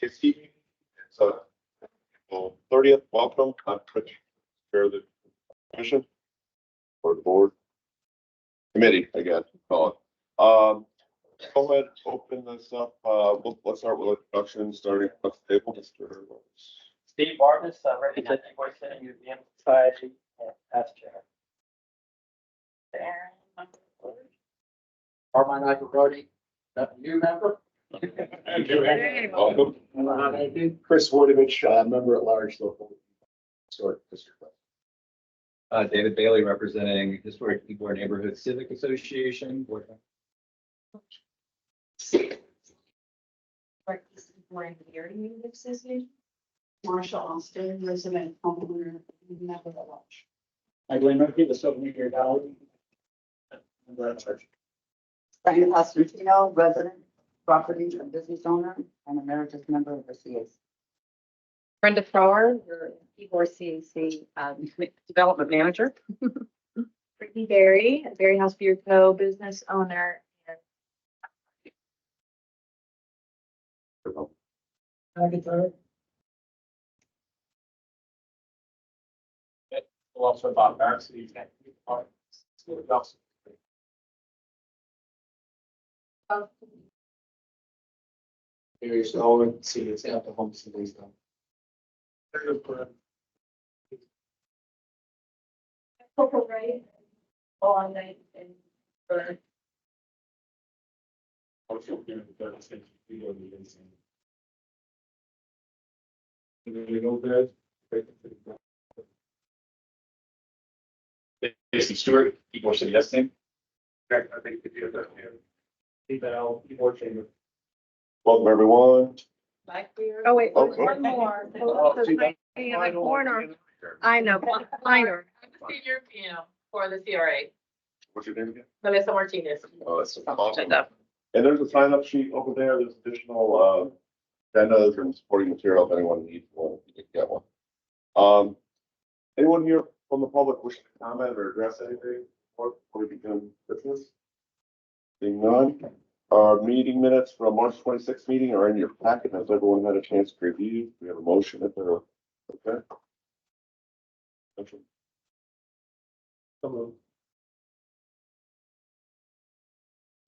Kiski. So, 30th, welcome. I'm Chris, chair of the commission or the board committee, I guess, call it. Go ahead, open this up. Let's start with introduction, starting at the table. Steve Barnes, representing Ybor CAC Museum Society, and past chair. Armand Brody, new member. Welcome. Chris Wojtovich, member at large, local historic district. David Bailey, representing Historic Ybor Neighborhood Civic Association. Marshall Austin, resident homeowner, member at large. I blame Murphy, the 7-year gallery. Diane Constantino, resident, property and business owner, and emeritus member of the CAC. Brenda Farr, your Ybor CAC development manager. Brittany Berry, Berry House Beer Co. business owner. Also about our city. Here's the whole, see, it's out the home cities though. Corporal Ray, on night and for Casey Stewart, Ybor City Estimate. I think if you have that, Ybor Chamber. Welcome, everyone. oh wait, Oh, one more. In the corner. I know, minor. Senior PM for the CRA, What's your name again? Melissa Martinez. Oh, that's awesome. And there's a sign up sheet over there. There's additional agendas and supporting material if anyone needs one, you can get one. Anyone here from the public wishing to comment or address anything before we begin business? Seeing none. Our meeting minutes from March 26th meeting are in your packet. Has everyone had a chance to review? We have a motion if they're okay. Motion.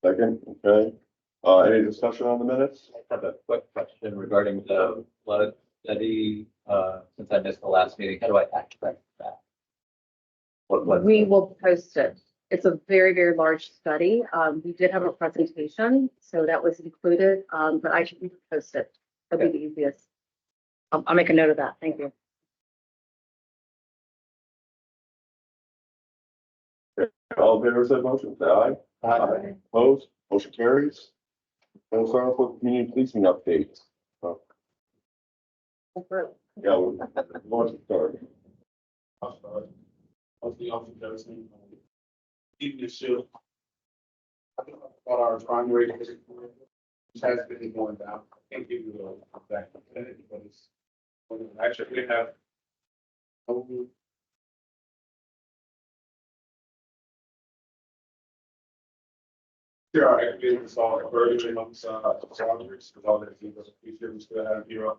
Second, okay. Any discussion on the minutes? I have a quick question regarding the flood study. Since I missed the last meeting, how do I access that? We will post it. It's a very, very large study. We did have a presentation, so that was included, but I should post it. That'll be the easiest. I'll make a note of that. Thank you. All in favor of said motion, say aye. Aye. Opposed, motion carries. And start off with community policing updates. Yeah, we're going to start. Of the office everything. Even the shield. About our crime rate has been going down. I can't give you a back percentage, but it's actually we have. There are activities all early months, salaries, with all that things, we still have here.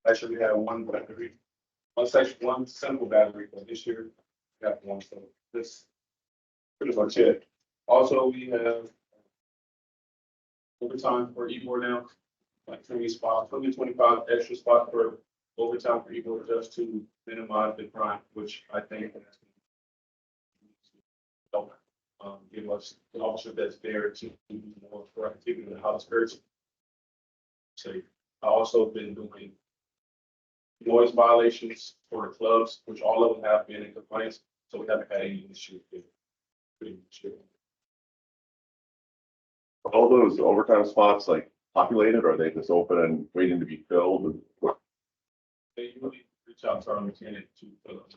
Actually, we have one battery, one simple battery, but this year we have one, so this pretty much it. Also, we have overtime for Ybor now, like 25 extra spots for overtime for Ybor just to minimize the crime, which I think give us an officer that's there to do more proactivity in the outskirts. So I also been doing noise violations for the clubs, which all of them have been in compliance, so we haven't had any issues with pretty much it. All those overtime spots like populated, or are they just open and waiting to be filled? They usually reach out to our lieutenant to fill up.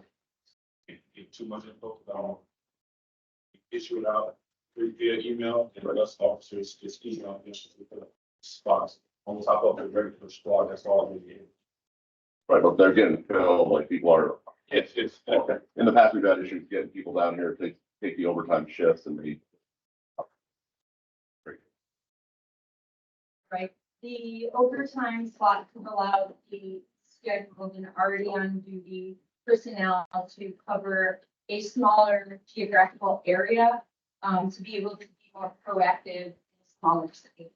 Can't get too much info about issue it out via email, and us officers just email issues with the spots on top of the regular squad. That's all we need. Right, but they're getting filled, like people are. It's Okay. In the past, we've had issues getting people down here to take the overtime shifts and they. Right. the overtime slots have allowed the scheduled and already on duty personnel to cover a smaller geographical area, to be able to be more proactive in a smaller city,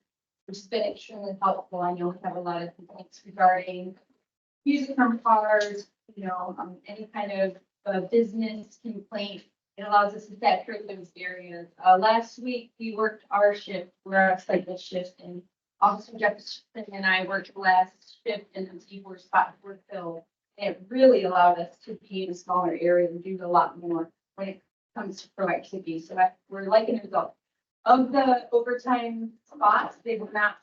which has been extremely helpful. I know we have a lot of complaints regarding music from cars, any kind of business complaint. It allows us to saturate those areas. Last week, we worked our shift, we're our cycle shift, and Officer Jefferson and I worked the last shift in the Ybor spot for Phil. It really allowed us to be in a smaller area and do a lot more when it comes to proactivity. So we're liking the result of the overtime spots. They were not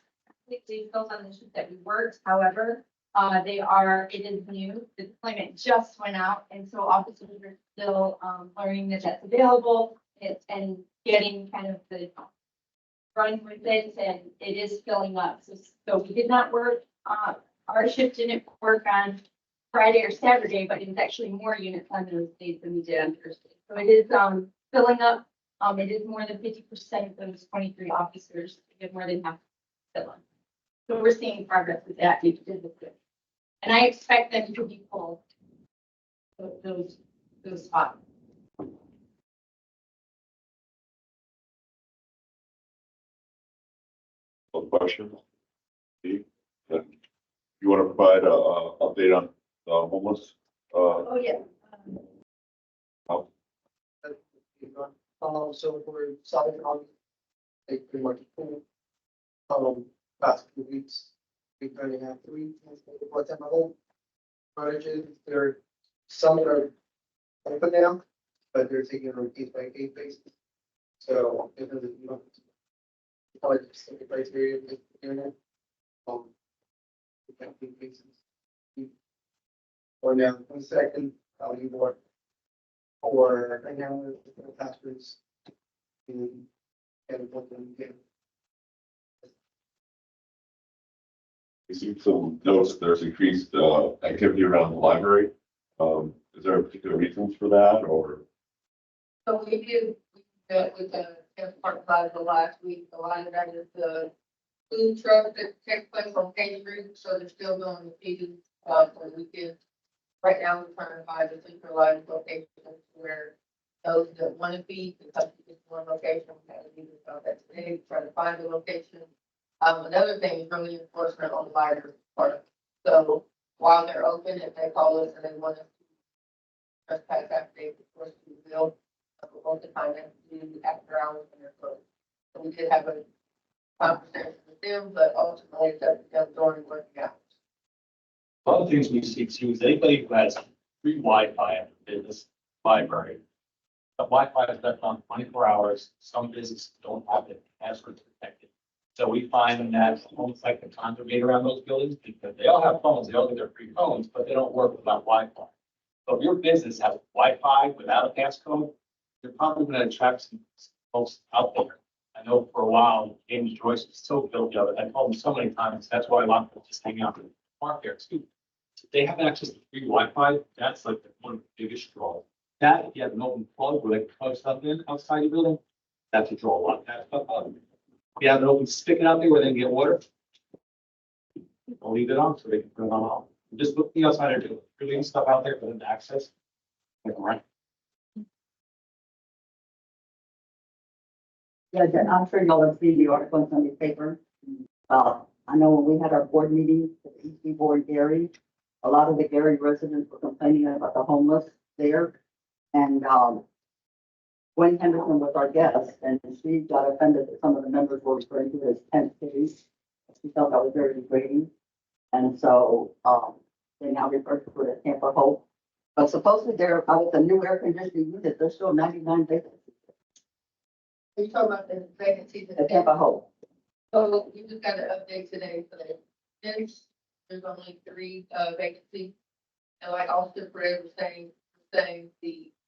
completely filled on the shift that we worked. However, it is new. The deployment just went out, and so officers are still learning that that's available and getting kind of the run with it, and it is filling up. So we did not work, our shift didn't work on Friday or Saturday, but it was actually more units on those days than we did on Thursday. So it is filling up. It is more than 50% of those 23 officers. We have more than half filling. So we're seeing progress with that. And I expect them to be full. Those spots. No questions? Steve? Then you want to provide a update on homeless? Oh, yeah. So we're starting on, like, pretty much full, past few weeks. We currently have 3 what's in the whole frontages. Some that are open now, but they're taking on a case by case basis. So if there's, probably just the criteria of the internet. We can't do cases. Or now, 22nd, Ybor or right now, the pastors. And what we get. We see some notes, there's increased activity around the library. Is there a particular reasons for that, or? So we did that with the Park Plaza last week. A lot of that is the food truck that takes place on Page Street, so they're still going to feed for the weekend. Right now, we're trying to find a centralized location where those that want to feed can come to just one location. We have to do this about that today, try to find the location. Another thing is really enforcement on the library part. So while they're open, if they call us and they want us to trespass after they, of course, we will. Most of the time, they do after hours when they're closed. So we did have a conversation with them, but ultimately it's up to them during working hours. One of the things we see too is anybody who has free Wi-Fi at the business library. The Wi-Fi is left on 24 hours. Some businesses don't have it, passwords protected. So we find that almost like the congregate around those buildings because they all have phones, they all get their free phones, but they don't work without Wi-Fi. So if your business has Wi-Fi without a passcode, you're probably going to attract some folks out there. I know for a while, James Joyce was so guilty of it. I told him so many times. That's why a lot of people just hang out in the park there too. So they have access to free Wi-Fi. That's like one of the biggest draws. That if you have an open plug where they can plug stuff in outside your building, that's a draw. A lot of that stuff out. If you have an open spigot out there where they can get water, I'll leave it on so they can turn it on. Just look the outside or do leaving stuff out there for them to access. Like, right. Yeah, I'm sure y'all have seen the article in the paper. I know when we had our board meeting at the East Board Gary, a lot of the Gary residents were complaining about the homeless there. And Gwen Henderson was our guest, and she got offended that some of the members were referring to it as tent cities. She felt that was very degrading. And so they now refer to it as Tampa Hope. But supposedly there, with the new air conditioning unit, there's still 99 vacancies. Are you talking about the vacancies At Tampa Hope. So we just got an update today for the there's only 3 vacancies. And like Officer Fred was saying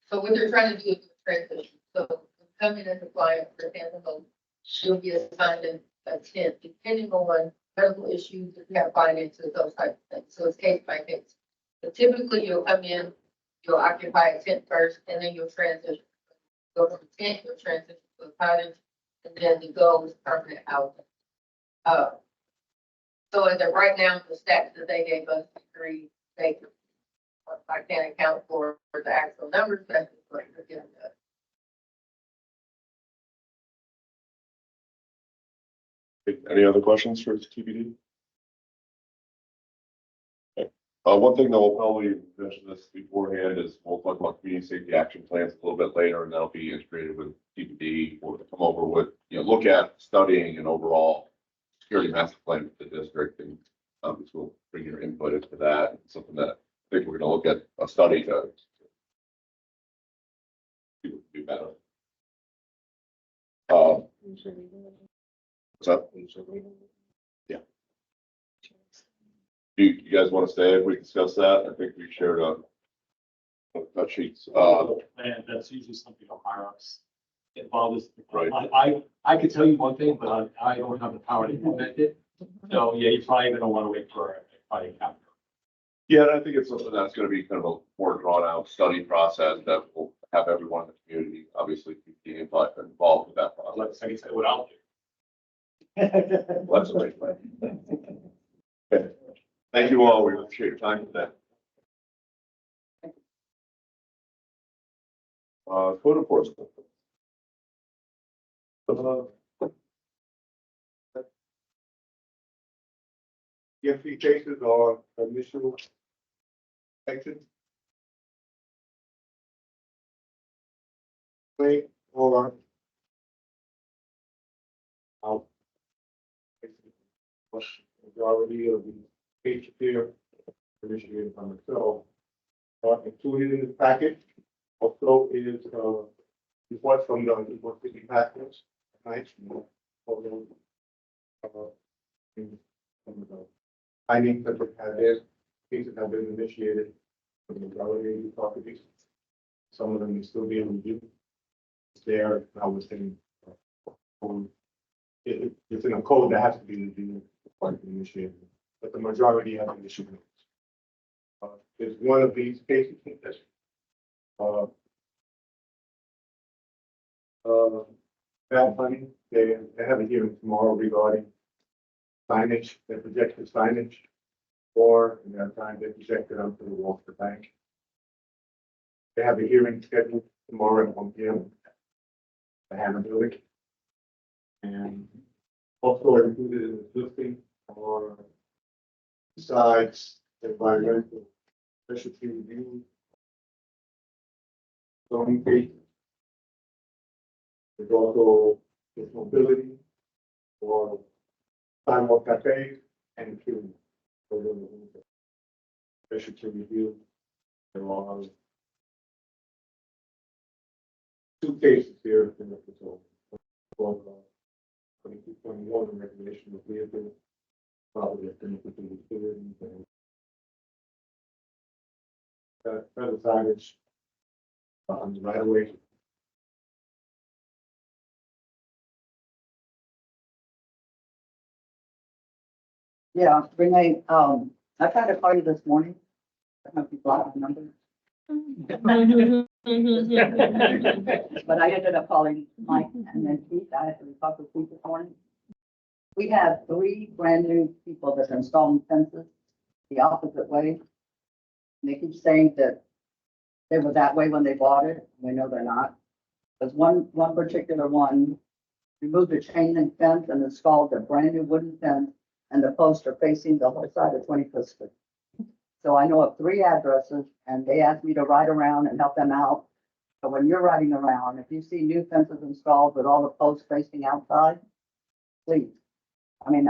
so what they're trying to do is transition. So coming as a client for Tampa Hope, she'll be assigned a tent depending on medical issues, if you have finances, those types of things. So it's case by case. But typically you'll come in, you'll occupy a tent first, and then you'll transition. Go from tent, you'll transition to a cottage, and then the goal is permanent housing. So as of right now, the stats that they gave us, three, they, I can't account for the actual numbers, that's just what they're giving us. Any other questions for TBD? Okay. One thing that we'll probably mention this beforehand is we'll talk about community safety action plans a little bit later, and that'll be integrated with TBD. We'll come over with, look at studying an overall security master plan for the district, and so we'll bring your input into that. It's something that I think we're going to look at a study to do better. What's up? Yeah. Do you guys want to stay if we discuss that? I think we shared a sheets. And that's usually something that higher ups involved. Right. I could tell you one thing, but I don't have the power to implement it. So yeah, you're probably gonna want to wait for a fighting captain. Yeah, and I think it's something that's going to be kind of a more drawn out study process that will have everyone in the community, obviously, be involved with that process. Let's say what I'll do. Let's wait. Okay. Thank you all. We appreciate your time today. Code enforcement. The three cases are initial action. Wait, hold on. Majority of the case here, initiated by myself, included in the packet. Also is, report from the Ybor City Packers, right? Findings that have their cases have been initiated for the majority of the properties. Some of them will still be in review. It's there, I was saying. It's in a code that has to be reviewed before it's initiated, but the majority have been issued. There's one of these cases that's bad funding. They have a hearing tomorrow regarding signage, the projected signage, or in that time they projected onto the wall of the bank. They have a hearing scheduled tomorrow at 1 p.m. The Hannah Building. And also included in the listing are besides environmental specialty review, zoning cases. There's also mobility or sidewalk cafe and queuing. Specialty review. There are 2 cases here in the facility. 22.1 regulation of vehicles. Probably a thing with the utility. Federal signage on the right of way. Yeah, Renee, I tried to call you this morning. I don't know if you blocked the number. But I ended up calling Mike and then Keith. I had to talk with Keith this morning. We have 3 brand new people that are installing fences the opposite way. And they keep saying that they were that way when they bought it. We know they're not. There's one particular one removed the chain link fence and installed a brand new wooden fence, and the posts are facing the whole side of 25th Street. So I know of 3 addresses, and they asked me to ride around and help them out. So when you're riding around, if you see new fences installed with all the posts facing outside, please. I mean,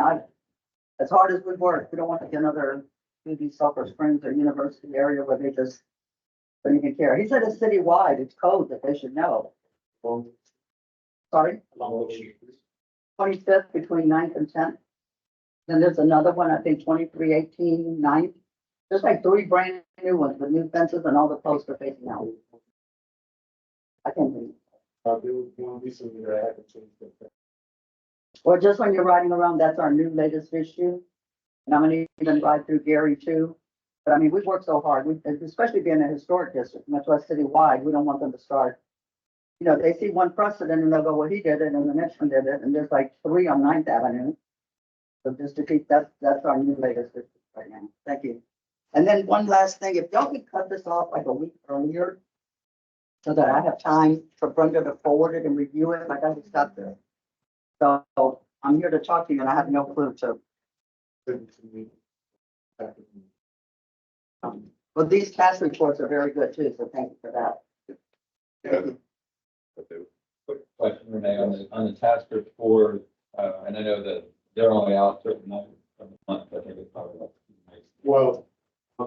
as hard as we work, we don't want to get another UV Sulphur Springs or University area where they just don't even care. He said it's citywide, it's code that they should know. Sorry? 25th between 9th and 10th. Then there's another one, I think 2318 9th. There's like 3 brand new ones with new fences and all the posts are facing out. I can't believe it. There was one recently that I had to change the. Or just when you're riding around, that's our new latest issue. And I'm gonna even ride through Gary too. But I mean, we've worked so hard, especially being a historic district, much less citywide, we don't want them to start. You know, they see one precedent and they'll go, well, he did it, and the next one did it, and there's like 3 on 9th Avenue. So just to keep, that's our new latest district right now. Thank you. And then one last thing, if y'all could cut this off like a week earlier, so that I have time for Brenda to forward it and review it, like I just got there. So I'm here to talk to you and I have no clue to, but these task reports are very good too, so thank you for that. Yeah. Quick question, Renee, on the task report, and I know that they're only out certain nights of the month, I think it's probably like 2 nights. Well,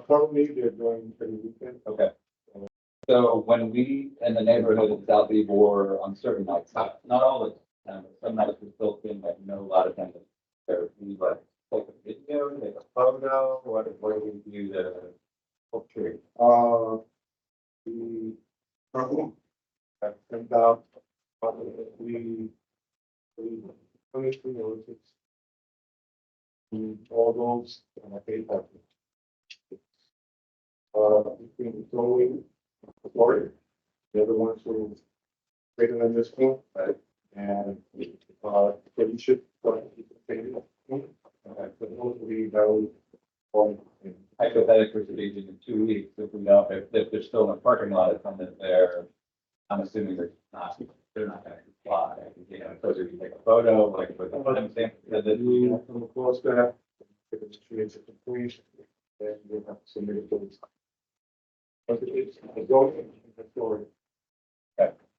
currently they're doing every weekend. Okay. So when we, in the neighborhood of South Ybor on certain nights, not all the time, but some nights we still seem like no, a lot of times. There we like take a video, take a photo, what do we do the picture? The problem, I think that, we 23 notices. All those, and I paid that. Between going, Florida, the other ones who greater than this one, right? And, so you should, pay it. But mostly those on. Hypothetically, speaking, in 2 weeks, if we know, if there's still in a parking lot attendant there, I'm assuming they're not gonna comply. You know, because if you take a photo, like with them saying that We come across that, if it's creates a completion, then we have to submit it to the. But it's a going, the story.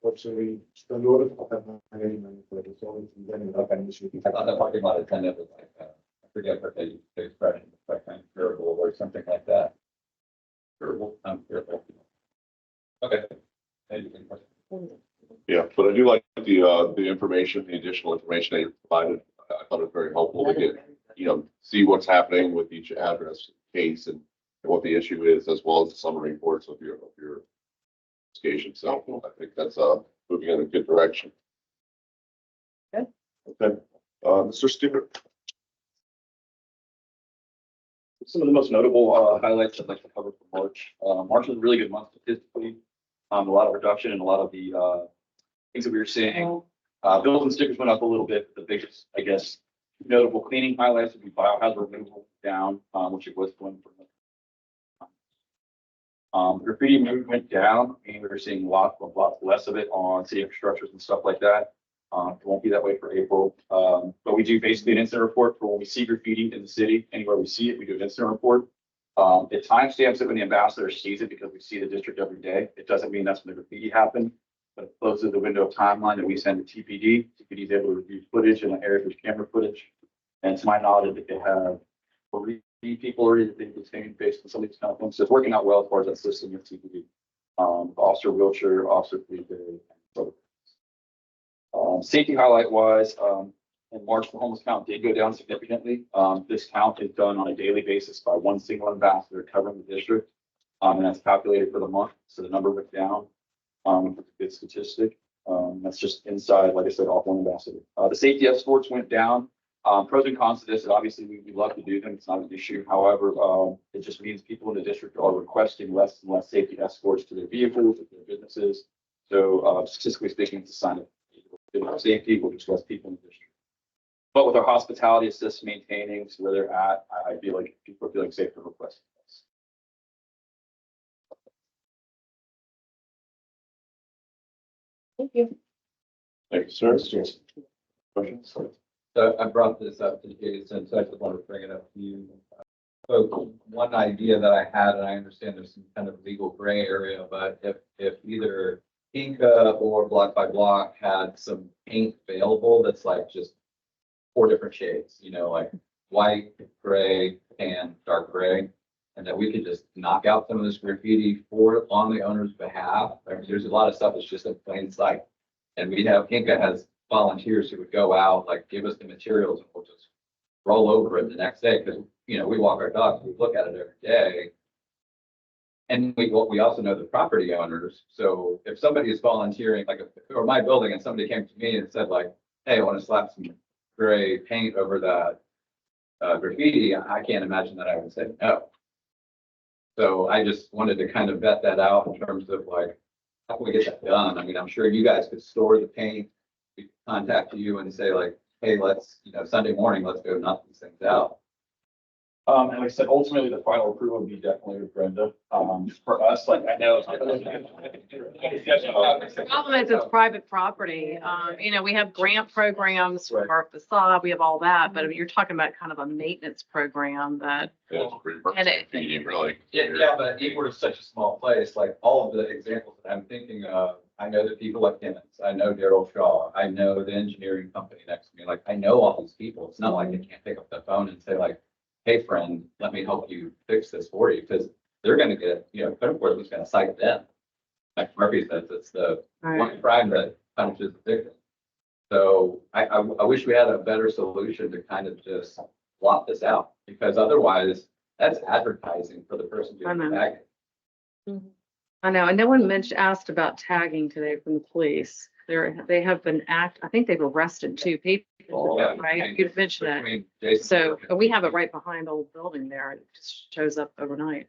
Fortunately, the notice of that, but it's always then up an issue. I thought the parking lot attendant was like, I forget what they expression, like kind of curable or something like that. Curable, curable. Okay. Thank you. Yeah, but I do like the information, the additional information that you provided. I thought it was very helpful to get, see what's happening with each address case and what the issue is, as well as the summary reports of your investigation. So I think that's moving in a good direction. Okay. Okay, Mr. Stewart. Some of the most notable highlights I'd like to cover for March. March was a really good month statistically. A lot of reduction in a lot of the things that we were seeing. Bills and stickers went up a little bit. The biggest, I guess, notable cleaning highlights would be biohazard removal down, which it was going for. Graffiti movement down, and we were seeing lots less of it on city infrastructures and stuff like that. It won't be that way for April, but we do basically an incident report for when we see graffiti in the city. Anywhere we see it, we do an incident report. It timestamps it when the ambassador sees it because we see the district every day. It doesn't mean that's when the graffiti happened, but it closes the window of timeline that we send to TPD. TPD is able to review footage and areas with camera footage. And to my knowledge, they have 40 people already that they've detained based on some of these kind of things. So it's working out well as far as that system with TPD. Officer wheelchair, officer free day. Safety highlight wise, in March, the homeless count did go down significantly. This count is done on a daily basis by one single ambassador covering the district. And that's calculated for the month. So the number went down. It's a good statistic. That's just inside, like I said, off one ambassador. The safety escorts went down. Pros and cons to this, obviously we love to do them. It's not an issue. However, it just means people in the district are requesting less and less safety escorts to their vehicles, to their businesses. So statistically speaking, it's a sign of safety, will just less people in the district. But with our hospitality assist maintaining where they're at, I feel like people are feeling safe for requesting this. Thank you. Thank you, sir. Questions? So I brought this up to Jason, so I just wanted to bring it up to you. So one idea that I had, and I understand there's some kind of legal gray area, but if either Inca or Block by Block had some paint available that's like just 4 different shades, like white, gray, and dark gray, and that we could just knock out some of this graffiti on the owner's behalf. I mean, there's a lot of stuff that's just in plain sight, and Inca has volunteers who would go out, like give us the materials, and we'll just roll over it the next day because we walk our dogs, we look at it every day. And we also know the property owners. So if somebody is volunteering, like or my building, and somebody came to me and said like, hey, I want to slap some gray paint over that graffiti, I can't imagine that I would say no. So I just wanted to kind of vet that out in terms of like, how can we get that done? I mean, I'm sure you guys could store the paint. We could contact you and say like, hey, let's, Sunday morning, let's go knock these things out. And like I said, ultimately, the final approval would be definitely with Brenda. For us, like I know. The problem is it's private property. We have grant programs for our facade, we have all that, but you're talking about kind of a maintenance program that. It's pretty much And it- feeding, really. Yeah, but Ybor is such a small place, like all of the examples that I'm thinking of, I know the people at Timmons, I know Daryl Shaw, I know the engineering company next to me, like, I know all these people. It's not like I can't pick up the phone and say like, hey, friend, let me help you fix this for you, because they're gonna get, code enforcement is gonna cite them. Like Murphy says, it's the one crime that punishes the victim. So I wish we had a better solution to kind of just block this out, because otherwise that's advertising for the person doing the tagging. I know, and no one asked about tagging today from the police. They have been I think they've arrested 2 people, Yeah. right? You'd mentioned that. Between Jason- So we have it right behind the old building there. It just shows up overnight.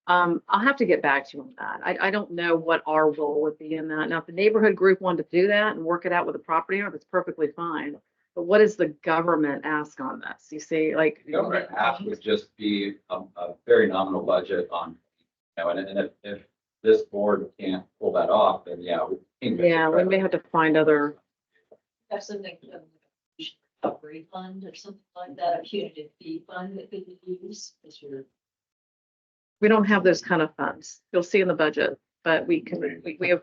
I'll have to get back to you on that. I don't know what our role would be in that. Now, if the neighborhood group wanted to do that and work it out with the property owner, that's perfectly fine. But what does the government ask on this? You see, like. Government ask would just be a very nominal budget on, and if this board can't pull that off, then yeah. We may have to find other. Have something, recovery fund or something like that, a punitive fee fund that could be used as your. We don't have those kind of funds. You'll see in the budget, but we have,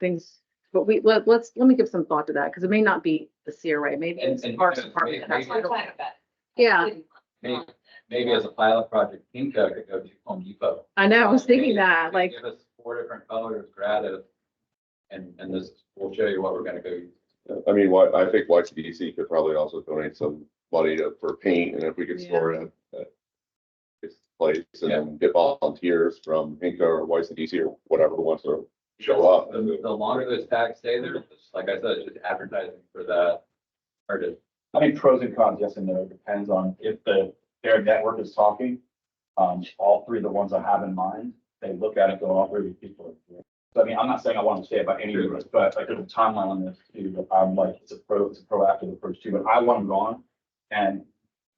things, but let me give some thought to that, because it may not be the CRA, maybe it's And- Parks and Department. that has maybe- to- Yeah, Maybe as a pilot project, Pinco could go to Home Depot. I know, I was thinking that, They like, Give us 4 different colors gratis, and this, we'll show you what we're gonna go use. I mean, I think YCDC could probably also donate some money for paint, and if we could store it at this place and then get volunteers from Pinco or YCDC or whatever wants to show up. The longer those tags stay there, just like I said, it's just advertising for that. Or to, I mean, pros and cons, yes and no, it depends on if their network is talking. All 3 of the ones I have in mind, they look at it, go, all 3 of these people are here. So I mean, I'm not saying I want to say it by any means, but like there's a timeline on this too, but I'm like, it's a proactive approach too, but I want them gone. And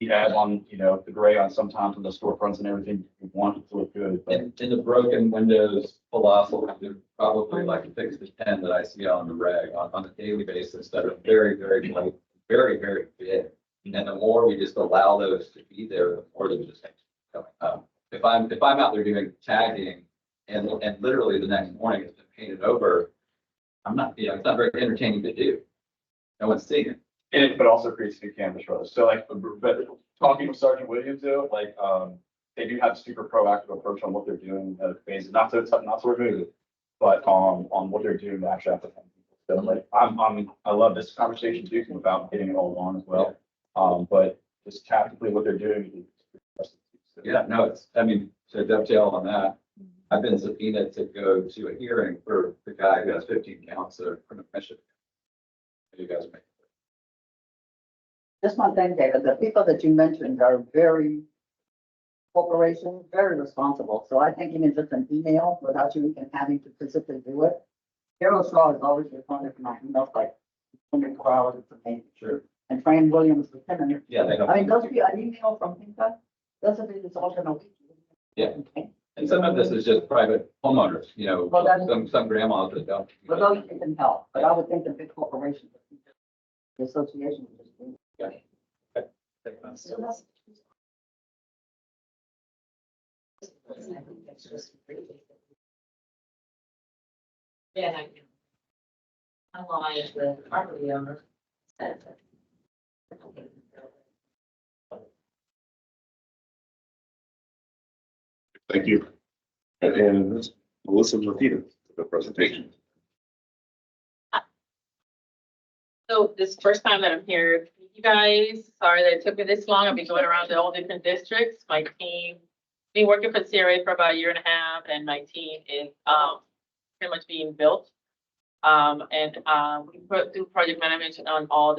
you add on, the gray on sometimes on the storefronts and everything, you want it to look good, but in the broken windows philosophy, there's probably like 6 to 10 that I see on the reg on a daily basis that are very, very, like, very, very big. And the more we just allow those to be there, the more they're just coming up. If I'm out there doing tagging and literally the next morning it's been painted over, I'm not, it's not very entertaining to do. No one's seeing it. and it, but also creates new canvas for us. So like, but talking with Sergeant Williams though, like, they do have a super proactive approach on what they're doing, not to remove it, but on what they're doing to actually have to find people. So like, I love this conversation too, about getting it all on as well. But just tactically what they're doing. Yeah, no, to dovetail on that, I've been subpoenaed to go to a hearing for the guy who has 15 counts of criminal mischief. You guys make. Just one thing, David, the people that you mentioned are very corporations, very responsible. So I think even just an email without you even having to physically do it. Daryl Shaw is always responding to my emails like 24 hours a day. Sure. And Fran Williams with him. Yeah, they I mean, have. those be an email from Pinka, doesn't mean it's all gonna. Yeah. And some of this is just private homeowners, Well, that's- some grandmas that don't. But those you can help, but I would think the big corporations, the association would just do. Yeah, I can. Analyze the property owner. Thank you. And Melissa repeated the presentation. So this is the first time that I'm here, with you guys, sorry that it took me this long. I've been going around to all different districts. My team, been working for CRA for about 1.5 years, and my team is pretty much being built. We do project management on all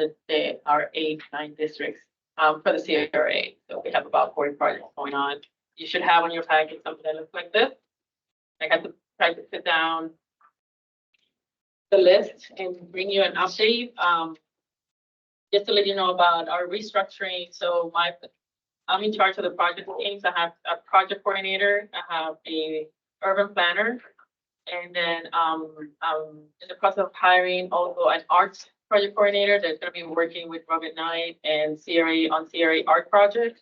our 8-9 districts for the CRA. So we have about 40 projects going on. You should have on your packet something that looks like this. I got to try to sit down the list and bring you an update. just to let you know about our restructuring, so I'm in charge of the project teams. I have a project coordinator, I have a urban planner, and then, in the process of hiring also an arts project coordinator that's gonna be working with Robert Knight and CRA on CRA art project.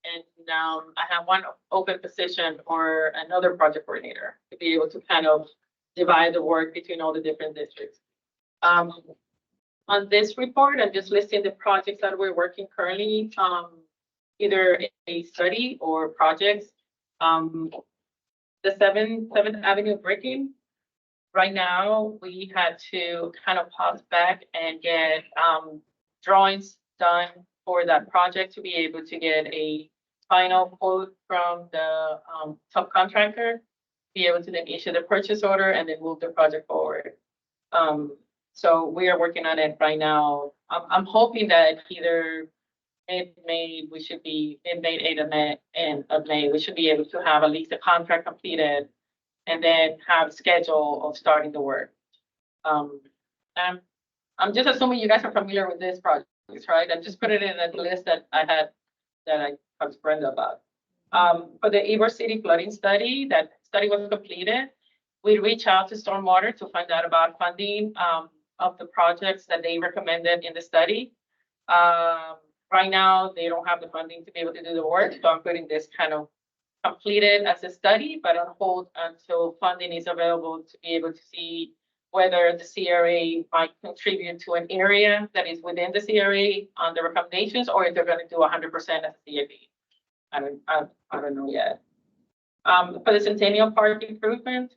And, I have one open position for another project coordinator to be able to kind of divide the work between all the different districts. On this report, I'm just listing the projects that we're working currently, either a study or projects. The Seventh Avenue breaking. Right now, we had to kind of pause back and get drawings done for that project to be able to get a final quote from the subcontractor, be able to then issue the purchase order and then move the project forward. So we are working on it right now. I'm hoping that either mid-May, we should be mid-May, end of May, we should be able to have at least a contract completed and then have a schedule of starting the work. I'm just assuming you guys are familiar with this project, right? I just put it in a list that I had, that I talked to Brenda about. For the Ybor City flooding study, that study was completed. We reached out to Stormwater to find out about funding of the projects that they recommended in the study. Right now, they don't have the funding to be able to do the work, so I'm putting this kind of completed as a study, but on hold until funding is available to be able to see whether the CRA might contribute to an area that is within the CRA on the recommendations, or if they're gonna do 100% as a CAB. I don't know yet. For the Centennial Park improvement,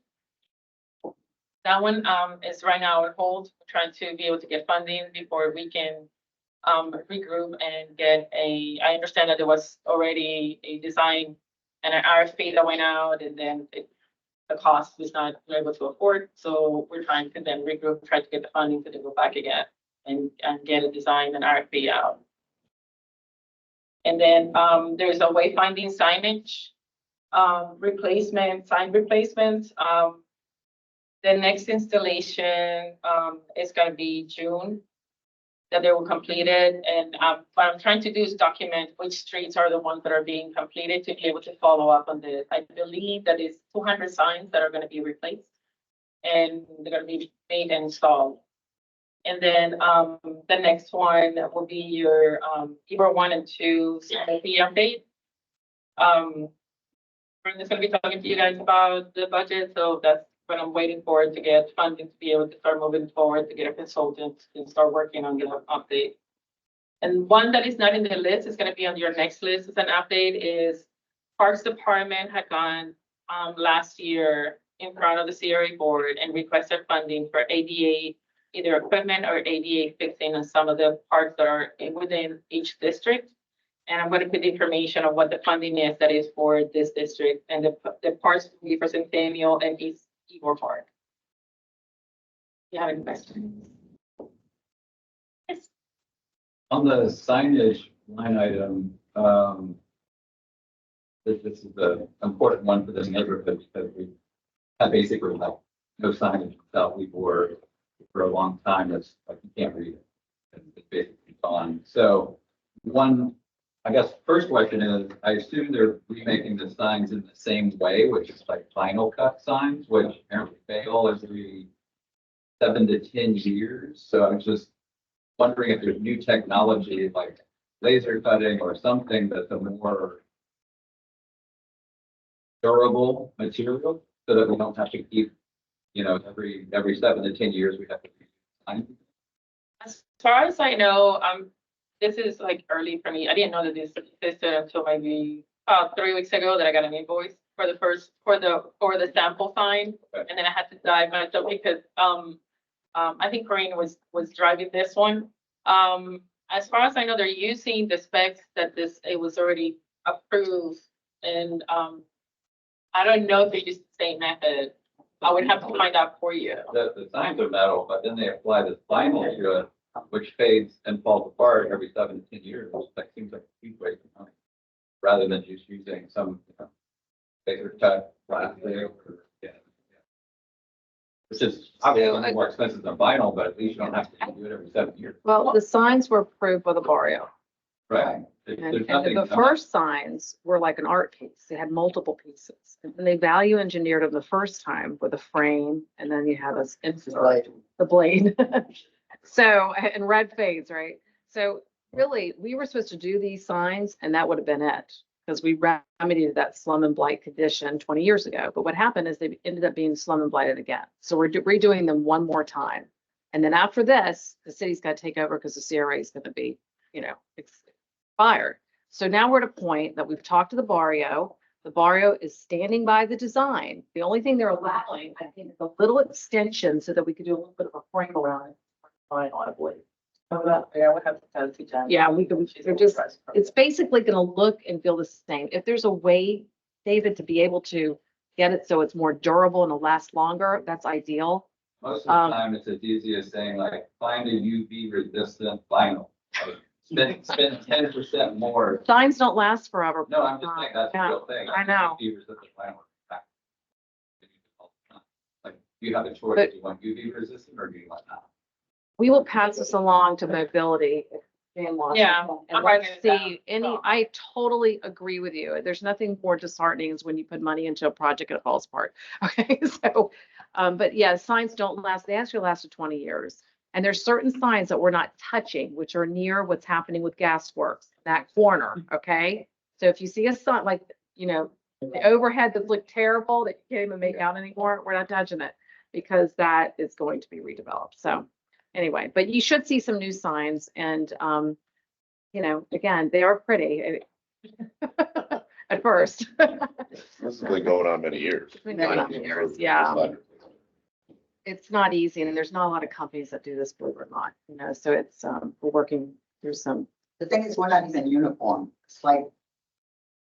that one is right now on hold, trying to be able to get funding before we can regroup and get I understand that there was already a design and an RFP that went out, and then the cost was not able to afford. So we're trying to then regroup, try to get the funding to then go back again and get a design and RFP out. And then there's a wayfinding signage sign replacements. The next installation is going to be June that they will complete it. And what I'm trying to do is document which streets are the ones that are being completed to be able to follow up on this. I believe that is 200 signs that are going to be replaced and they're going to be made and installed. And then the next one will be your Ybor 1 and 2 CIP update. Brenda's going to be talking to you guys about the budget, so that's what I'm waiting for, to get funding to be able to start moving forward, to get a consultant and start working on the update. And one that is not in the list is going to be on your next list as an update is Parks Department had gone last year in front of the CRA board and requested funding for ADA, either equipment or ADA fixing on some of the parks that are within each district. And I'm going to put the information of what the funding is that is for this district, and the parks will be for Centennial and East Ybor Park. You have any questions? Yes. On the signage line item, this is the important one for this neighborhood because we have basically like no signage in South Ybor for a long time. That's like you can't read it. It's basically gone. So I guess first question is, I assume they're remaking the signs in the same way, which is like vinyl cut signs, which apparently fail every 7 to 10 years. So I'm just wondering if there's new technology like laser cutting or something that's a more durable material so that we don't have to keep, every 7 to 10 years we have to keep signs. As far as I know, this is like early for me. I didn't know that this existed until maybe 3 weeks ago that I got an invoice for the sample sign. Okay. And then I had to dive myself because I think Corinne was driving this one. As far as I know, they're using the specs that it was already approved. And I don't know if they use the same method. I would have to find out for you. The signs are metal, but then they apply this vinyl to it, which fades and falls apart every 7 to 10 years. That seems like a huge waste of money, rather than just using some laser cut plastic. Which is obviously more expensive than vinyl, but at least you don't have to do it every 7 years. Well, the signs were approved by the barrio. Right. And the first signs were like an art piece. They had multiple pieces. And they value engineered them the first time with a frame, and then you have this insert, the blade. So, and red fades, right? So really, we were supposed to do these signs and that would have been it. Because we remedied that slum and blight condition 20 years ago. But what happened is they ended up being slum and blighted again. So we're redoing them one more time. And then after this, the city's got to take over because the CRA is going to be, expired. So now we're at a point that we've talked to the barrio. The barrio is standing by the design. The only thing they're allowing, I think, is a little extension so that we could do a little bit of a frame around it. Vinyl, I believe. Yeah, we have to fancy Jen. Yeah, it's basically gonna look and feel the same. If there's a way, David, to be able to get it so it's more durable and it'll last longer, that's ideal. Most of the time, it's as easy as saying like, find a UV resistant vinyl. Like, spend 10% more. Signs don't last forever. No, I'm just saying that's a Yeah, real thing. I know. UV resistant vinyl. Like, do you have a choice? But- Do you want UV resistant or do you want not? We will pass this along to mobility. If Dan wants it. Yeah, And I'm let's writing it see, down. I totally agree with you. There's nothing more disheartening is when you put money into a project and it falls apart. Okay, so, but yeah, signs don't last. They actually lasted 20 years. And there's certain signs that we're not touching, which are near what's happening with Gasworks, that corner, okay? So if you see a sign like, the overhead that looked terrible, that you can't even make out anymore, we're not touching it because that is going to be redeveloped. So anyway, but you should see some new signs and, again, they are pretty at first. This has been going on many years. Been going on years, yeah. It's not easy and there's not a lot of companies that do this, believe it or not, so it's, we're working through some. The thing is, we're not even uniform. It's like,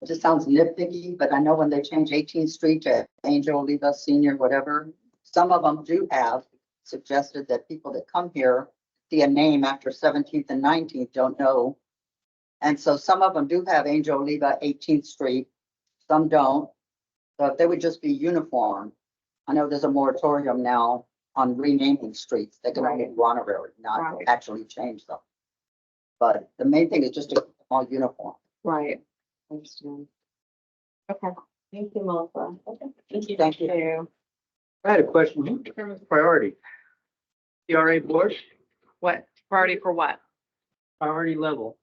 it just sounds nitpicky, but I know when they change 18th Street to Angel Oliva Senior, whatever, some of them do have suggested that people that come here see a name after 17th and 19th don't know. And so some of them do have Angel Oliva 18th Street, some don't. So if they would just be uniform, I know there's a moratorium now on renaming streets. They can only be honorary, not Right. actually change them. But the main thing is just to keep them all uniform. Right. Understand. Okay. Thank you, Melissa. Okay. Thank you. Thank you. Thank you. I had a question. Who determines priority? CRA board, What, priority for what? priority level.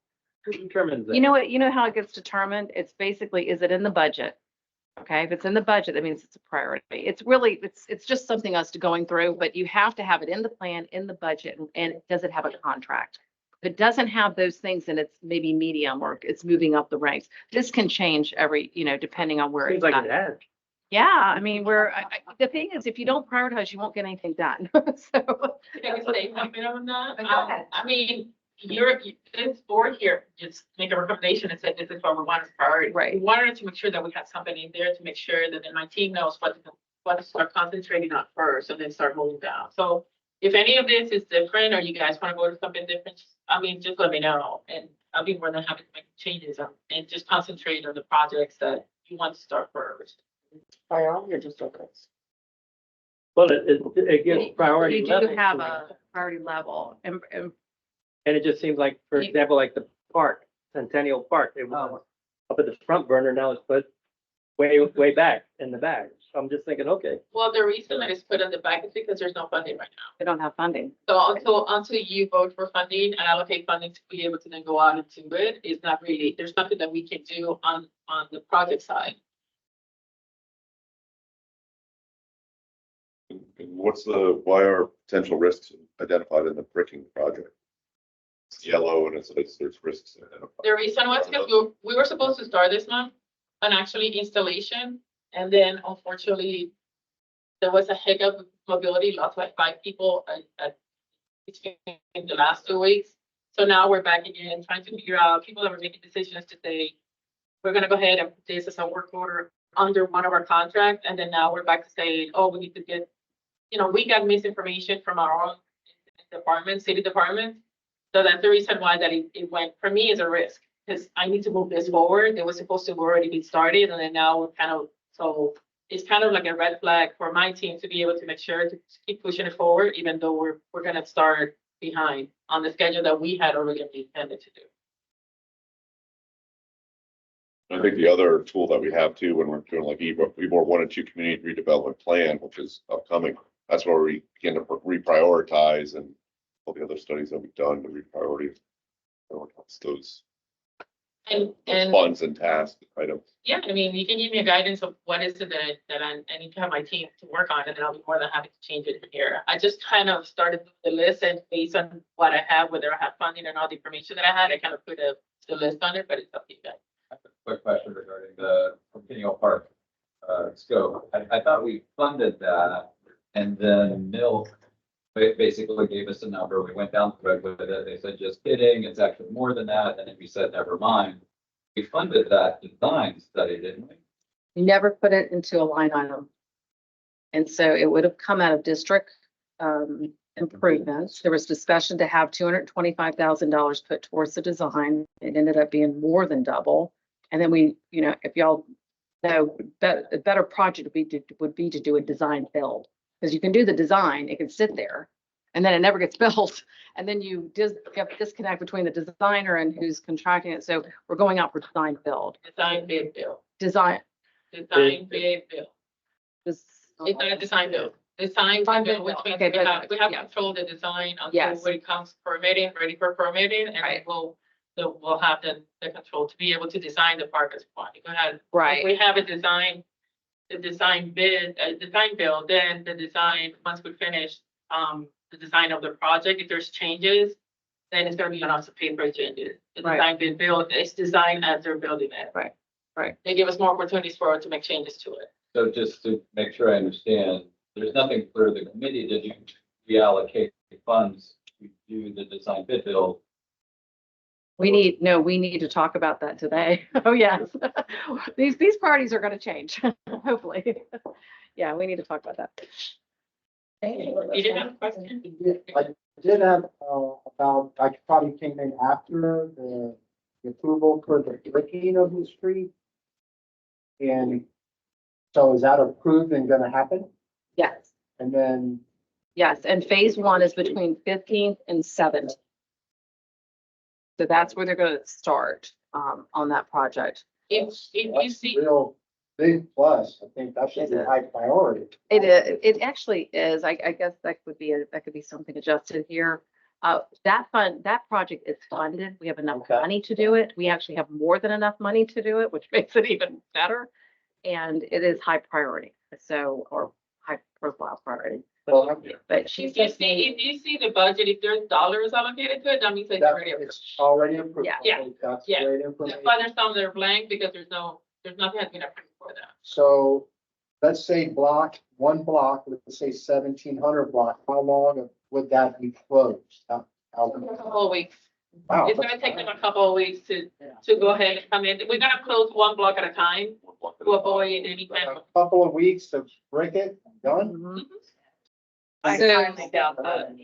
Who determines that? You know how it gets determined? It's basically, is it in the budget? Okay, if it's in the budget, that means it's a priority. It's really, it's just something us to going through, but you have to have it in the plan, in the budget, and does it have a contract? If it doesn't have those things, then it's maybe medium or it's moving up the ranks. This can change every, depending on where Seems it's like at. it has. Yeah, I mean, the thing is, if you don't prioritize, you won't get anything done. So, Can I say something on that? Go ahead. I mean, this board here, just make a recommendation and say this is what we want as priority. Right. We wanted to make sure that we have something in there to make sure that then my team knows what to start concentrating on first and then start moving down. So if any of this is different or you guys want to go to something different, just let me know and I'll be more than happy to make changes and just concentrate on the projects that you want to start first. Priority or just okay? Well, it gives priority You do level. have to a it. priority level and And it just seems like, for You- example, like the park, Centennial Park, it was up at the front burner, now it's put way back in the back. So I'm just thinking, okay, Well, the reason that it's put on the back is because there's no funding right now. they don't have funding. So until you vote for funding and allocate funding to be able to then go out and do it, it's not really, there's nothing that we can do on the project side. And why are potential risks identified in the bricking project? It's yellow and there's risks identified. The reason was because we were supposed to start this month on actually installation. And then unfortunately, there was a hiccup with mobility, lost like 5 people between the last 2 weeks. So now we're back again, trying to figure out people that were making decisions to say, we're gonna go ahead and put this as a work order under one of our contracts. And then now we're back to saying, oh, we need to get, we got misinformation from our own department, city department. So that's the reason why that it went, for me, is a risk, because I need to move this forward. It was supposed to already be started, and then now we're kind of, so it's kind of like a red flag for my team to be able to make sure to keep pushing it forward, even though we're gonna start behind on the schedule that we had originally intended to do. I think the other tool that we have too, when we're doing like Ybor 1 and 2 community redevelopment plan, which is upcoming, that's where we begin to reprioritize and all the other studies that we've done to reprioritize those And funds and tasks items. yeah, I mean, you can give me a guidance of what is it that I need to have my team to work on, and then I'll be more than happy to change it from here. I just kind of started the list, and based on what I have, whether I have funding and all the information that I had, I kind of put the list on it, but it's up to you guys. Quick question regarding the Centennial Park scope. I thought we funded that and then Mill basically gave us a number. We went down the road with it. They said, just kidding, it's actually more than that. And then we said, never mind. We funded that design study, didn't we? We never put it into a line item. And so it would have come out of district improvements. There was discussion to have $225,000 put towards the design. It ended up being more than double. And then we, you know, if y'all know, a better project would be to do a design build. Because you can do the design, it can sit there, and then it never gets built. And then you have a disconnect between the designer and who's contracting it. So we're going out for design build. Design, bid, build. Design. Design, bid, build. This, It's not a design build. Design, build, which means Okay, we have yeah. control of the design until Yes. when it comes permitting, ready for permitting, and Right. we'll have the control to be able to design the park as one. Go ahead. If right. we have a design, the design bid, design build, then the design, once we finish, the design of the project, if there's changes, then it's gonna be on us to pay for changes. The Right. design bid build, it's designed as they're building it. Right, right. They give us more opportunities to make changes to it. So just to make sure I understand, there's nothing for the committee to do to reallocate the funds to do the design bid build. We need to talk about that today. Oh, yes. These parties are gonna change, hopefully. Yeah, we need to talk about that. You didn't have a question? I did have, about, I probably came in after the approval for the bricking of the street. And so is that approved and gonna happen? Yes, And then, yes. And phase 1 is between 15th and 17th. So that's where they're gonna start, on that project. If you that's see, real big plus, I think that should be high priority. It actually is. I guess that could be something adjusted here. That project is funded. We have enough Okay. money to do it. We actually have more than enough money to do it, which makes it even better. And it is high priority, or high profile priority. Well, But she if you said, see the budget, if there's dollars allocated to it, that means it's already approved. it's already approved. Yeah. Yeah. Okay, that's Yeah. great The information. other some that are blank because there's nothing has been approved for that. So let's say one block, let's say 1,700 block, how long would that be closed? A couple of weeks. Wow. It's gonna take them a couple of weeks to go ahead and come in. We're gonna close one block at a time to avoid any kind A of. couple of weeks to brick it, done? mhm. I So- highly doubt that.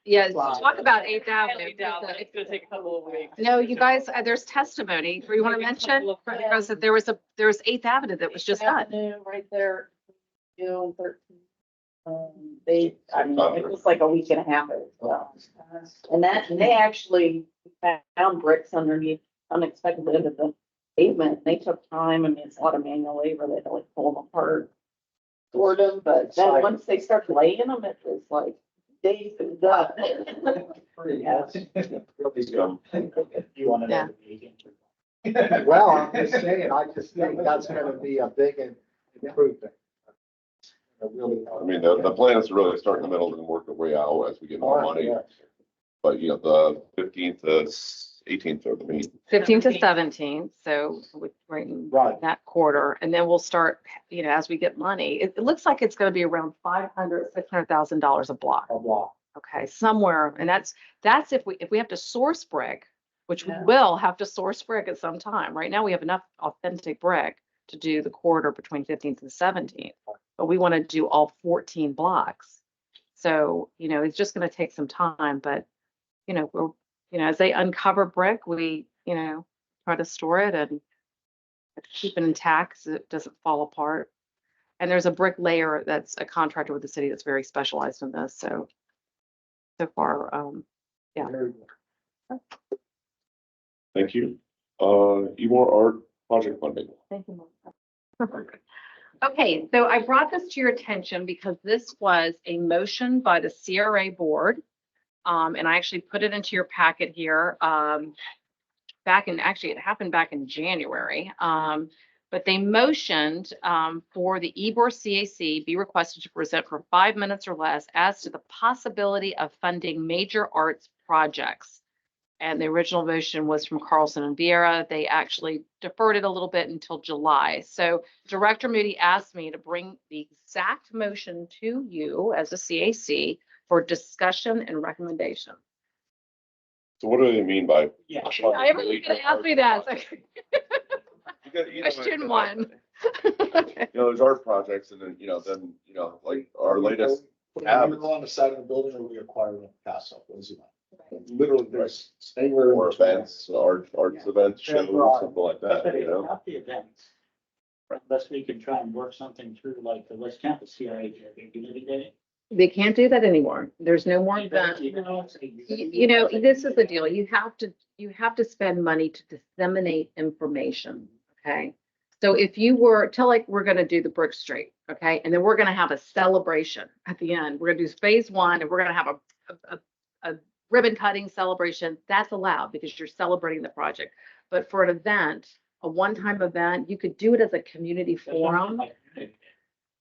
Yeah, talk about 8th Avenue. Highly doubt that it's gonna take a couple of weeks. No, you guys, there's testimony. Do you want to mention? Because there was 8th Avenue that was just done. Avenue right there, you know, 13. I mean, it was like a week and a half as well. And they actually found bricks underneath unexpectedly into the pavement. They took time. I mean, it's a lot of manual labor. They had to like pull them apart, sort of, but then once they started laying them, it was like days and done. Yeah. You want to Yeah. know? Well, I'm just saying, I just think that's gonna be a big improvement. Really. I mean, the plan is to really start in the middle and work our way out as we get more money. Yeah. But you know, the 15th to 18th are the main. 15th to 17th, so right in Right. that quarter, and then we'll start, as we get money. It looks like it's gonna be around $600,000 a block. A block. Okay, somewhere, and that's if we have to source brick, which we Yeah. will have to source brick at some time. Right now, we have enough authentic brick to do the corridor between 15th and 17th, but we want to do all 14 blocks. So, it's just going to take some time, but, as they uncover brick, we, try to store it and keep it intact so it doesn't fall apart. And there's a bricklayer that's a contractor with the city that's very specialized in this. So far, yeah. Thank you. Ybor Art Project Funding. Thank you. Mark. Okay, so I brought this to your attention because this was a motion by the CRA board. And I actually put it into your packet here. It happened back in January. But they motioned for the Ybor CAC be requested to present for 5 minutes or less as to the possibility of funding major arts projects. And the original motion was from Carlson and Vieira. They actually deferred it a little bit until July. So Director Moody asked me to bring the exact motion to you as a CAC for discussion and recommendation. So what do they mean by? Yeah. Everyone's gonna ask me that. Question one. There's art projects and then, like our latest. Put a mural on the side of the building or we acquire a Picasso, what is it? Literally, there's anywhere. Or events, arts events, shows, something like that, Not the events. Unless we can try and work something through like the West Campus CRA, They can't do that anymore. There's no more event. This is the deal. You have to spend money to disseminate information. Okay. So if you were we're going to do the Brick Street, okay, and then we're going to have a celebration at the end. We're going to do phase one, and we're going to have a ribbon cutting celebration. That's allowed because you're celebrating the project. But for an event, a one-time event, you could do it as a community forum.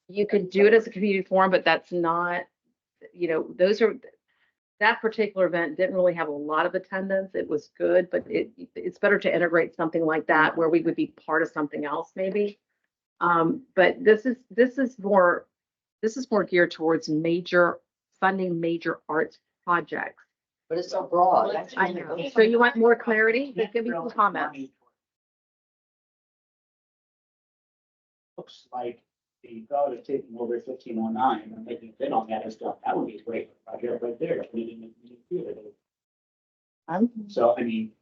You could do it as a community forum, but that's not, that particular event didn't really have a lot of attendance. It was good, but it's better to integrate something like that where we would be part of something else maybe. But this is more geared towards funding major arts projects. But it's so broad. I know. So you want more clarity? Give me some comments. Looks like the thought of taking over 1509 and making a bid on that and stuff, that would be a great project right there. So, I mean.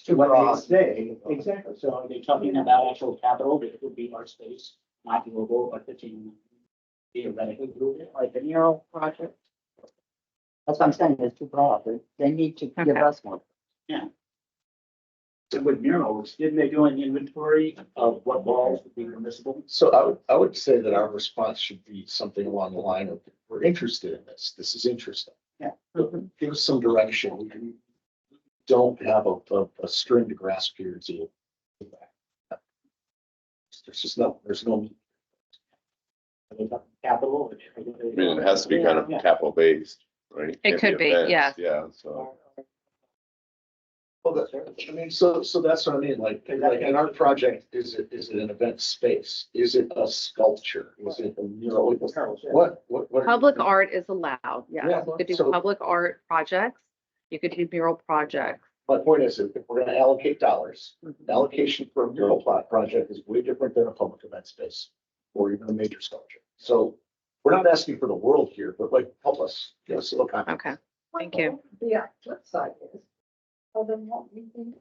What they say, exactly. So are they talking about actual capital that would be our space, not doable, but 1509? Theoretically, Like the mural project. That's what I'm saying, it's too broad. They need to give us one. Yeah. So with murals, didn't they do an inventory of what walls would be permissible? So I would say that our response should be something along the line of, we're interested in this. This is interesting. Yeah. Give us some direction. We don't have a string to grasp here to. There's no. Capital. I mean, it has to be kind of capital based, right? It could be, events, yes. Yeah, so. Well, so that's what I mean, like an art project, is it an event space? Is it a sculpture? Is it a mural? What? Public art is allowed. Yeah, Yes, you could do so- public art projects. You could do mural projects. My point is, if we're gonna allocate dollars, allocation for a mural plot project is way different than a public event space. Or even a major sculpture. So we're not asking for the world here, but like, help us, give us a little kind of. Okay, thank you. The flip side is, well, then what we think.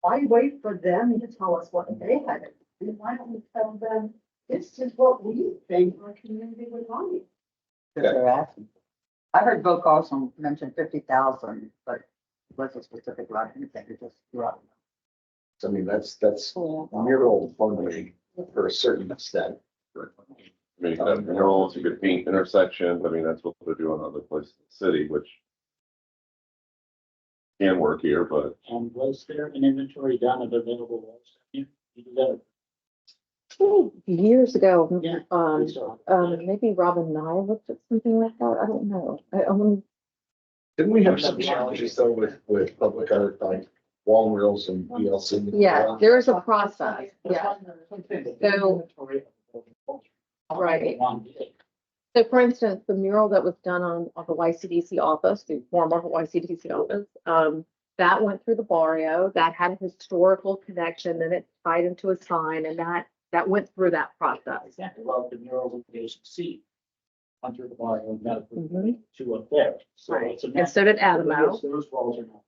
Why wait for them to tell us what they had to do? Why don't we tell them, this is what we think our community would like? Because they're asking. I heard Bill Carlson mention 50,000, but it wasn't specific about anything, it just threw out. I mean, that's mural funding for a certain extent. I mean, you could have murals, you could paint intersections. I mean, that's what they're doing in other places in the city, which can work here, but. And was there an inventory done of available walls? You did that? Years ago, Yeah. maybe Robin and I looked at something like that. I don't know. Didn't we have some challenges though with public art, like wall murals and VLC? Yeah, there is a process. Yeah. So, right. So for instance, the mural that was done on the YCDC office, the former YCDC office, that went through the barrio, that had a historical connection, then it tied into a sign, and that went through that process. Exactly, well, the mural location C. Under the bar and that Mhm. to up there. So Right. it's a. And so did Adamo. Those walls are not.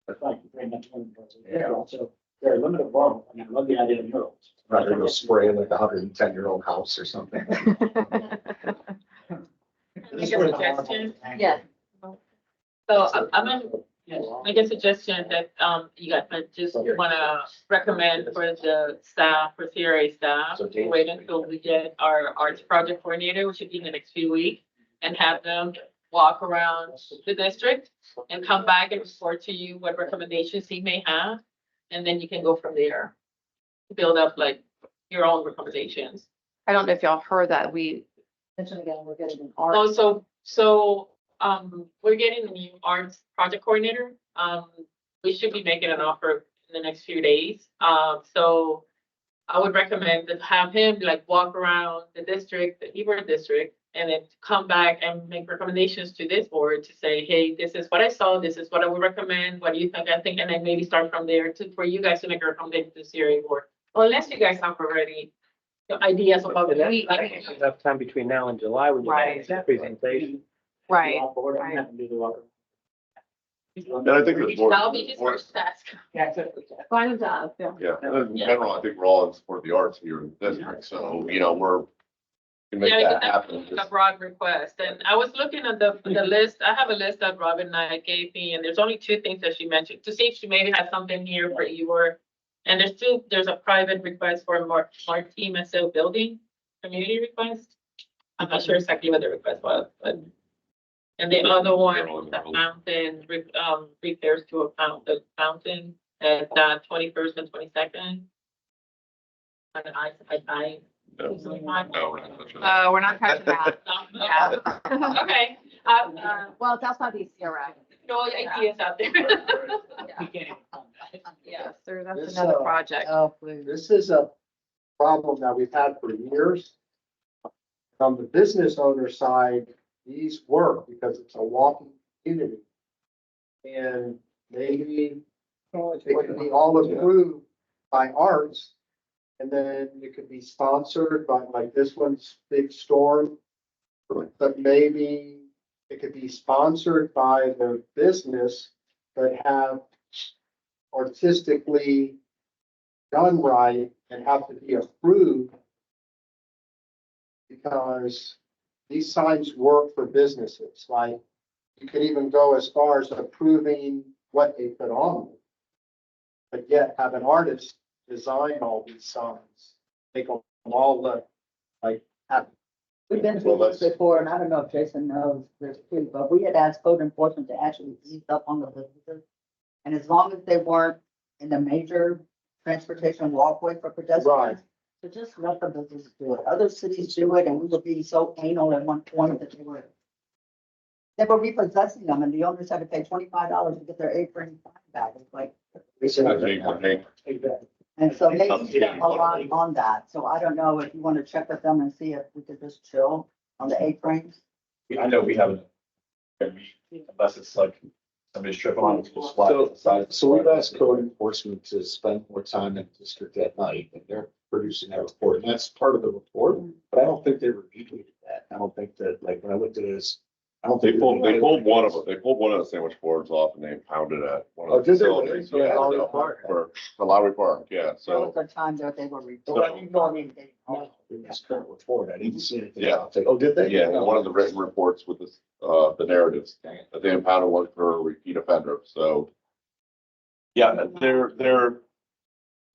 That's like very much. Yeah. So They're limited one, I mean, I love the idea of murals. Rather than spray like a 110-year-old house or something. Make a suggestion. Yes. So I'm gonna make a suggestion that, you guys might just wanna recommend for the staff, for CRA staff, So to wait until we get our arts project coordinator, which should be in the next few weeks, and have them walk around the district and come back and report to you what recommendations he may have. And then you can go from there, build up like your own recommendations. I don't know if y'all heard that. Mention again, we're getting an art. Oh, so, we're getting a new arts project coordinator. We should be making an offer in the next few days. So I would recommend to have him like walk around the district, the Ybor district, and then come back and make recommendations to this board to say, hey, this is what I saw, this is what I would recommend, what do you think, I think, and then maybe start from there to, for you guys to make a recommendation to the CRA board. Well, unless you guys have already ideas about what we. Enough time between now and July when you Right. have that presentation. Right. I'm having to do the walk. And I think there's more. That'll be his first task. Fine job, yeah. Yeah, and in general, I think we're all in support of the arts here in the district, so, you know, we're. Can make Yeah, that because happen. that's a broad request, and I was looking at the list, I have a list that Robin Knight gave me, and there's only two things that she mentioned, to see if she maybe has something here for Ybor. And there's a private request for a Martin Maso building, community request. I'm not sure exactly what the request was, but. And the other one, the fountain, repairs to a fountain at 21st and 22nd. And I. No, we're not touching that. Oh, we're not touching that. Yeah. Okay, Well, it's outside the CRA. no ideas out there. Yes, that's This, another project. Oh, please. This is a problem that we've had for years. From the business owner side, these work because it's a walking community. And maybe it could be all approved by arts. And then it could be sponsored by, like this one's Big Storm. But maybe it could be sponsored by the business, but have artistically done right and have to be approved. Because these signs work for businesses, like you could even go as far as approving what they put on them. But yet have an artist design all these signs, make them all look like happy. We've been through this before, and I don't know if Jason knows this too, but we had asked code enforcement to actually ease up on the businesses. And as long as they weren't in the major transportation walkway for pedestrians, to just let the business do it. Other cities do it, and we were being so anal at one point that they were repossessing them, and the owners had to pay $25 to get their apron back. It's like, and so they spent a lot on that. So I don't know if you want to check with them and see if we could just chill on the aprons. I know we haven't, unless it's like somebody's tripping on it, just slide it aside. So we've asked code enforcement to spend more time in the district at night, and they're producing that report, and that's part of the report, but I don't think they remediated that. I don't think that, like, when I looked at this, I don't They think. pulled one of them, they pulled one of the sandwich boards off and they pounded at one Oh, of the did they? facilities. Yeah, Yeah, Lowry so, Park. for the Lowry Park, yeah, There so, was a time that they were. In this current report, I didn't see anything. Yeah. about it. Oh, did they? yeah, one of the written reports with this, the narratives, that they impounded one for a repeat offender, so. Yeah, they're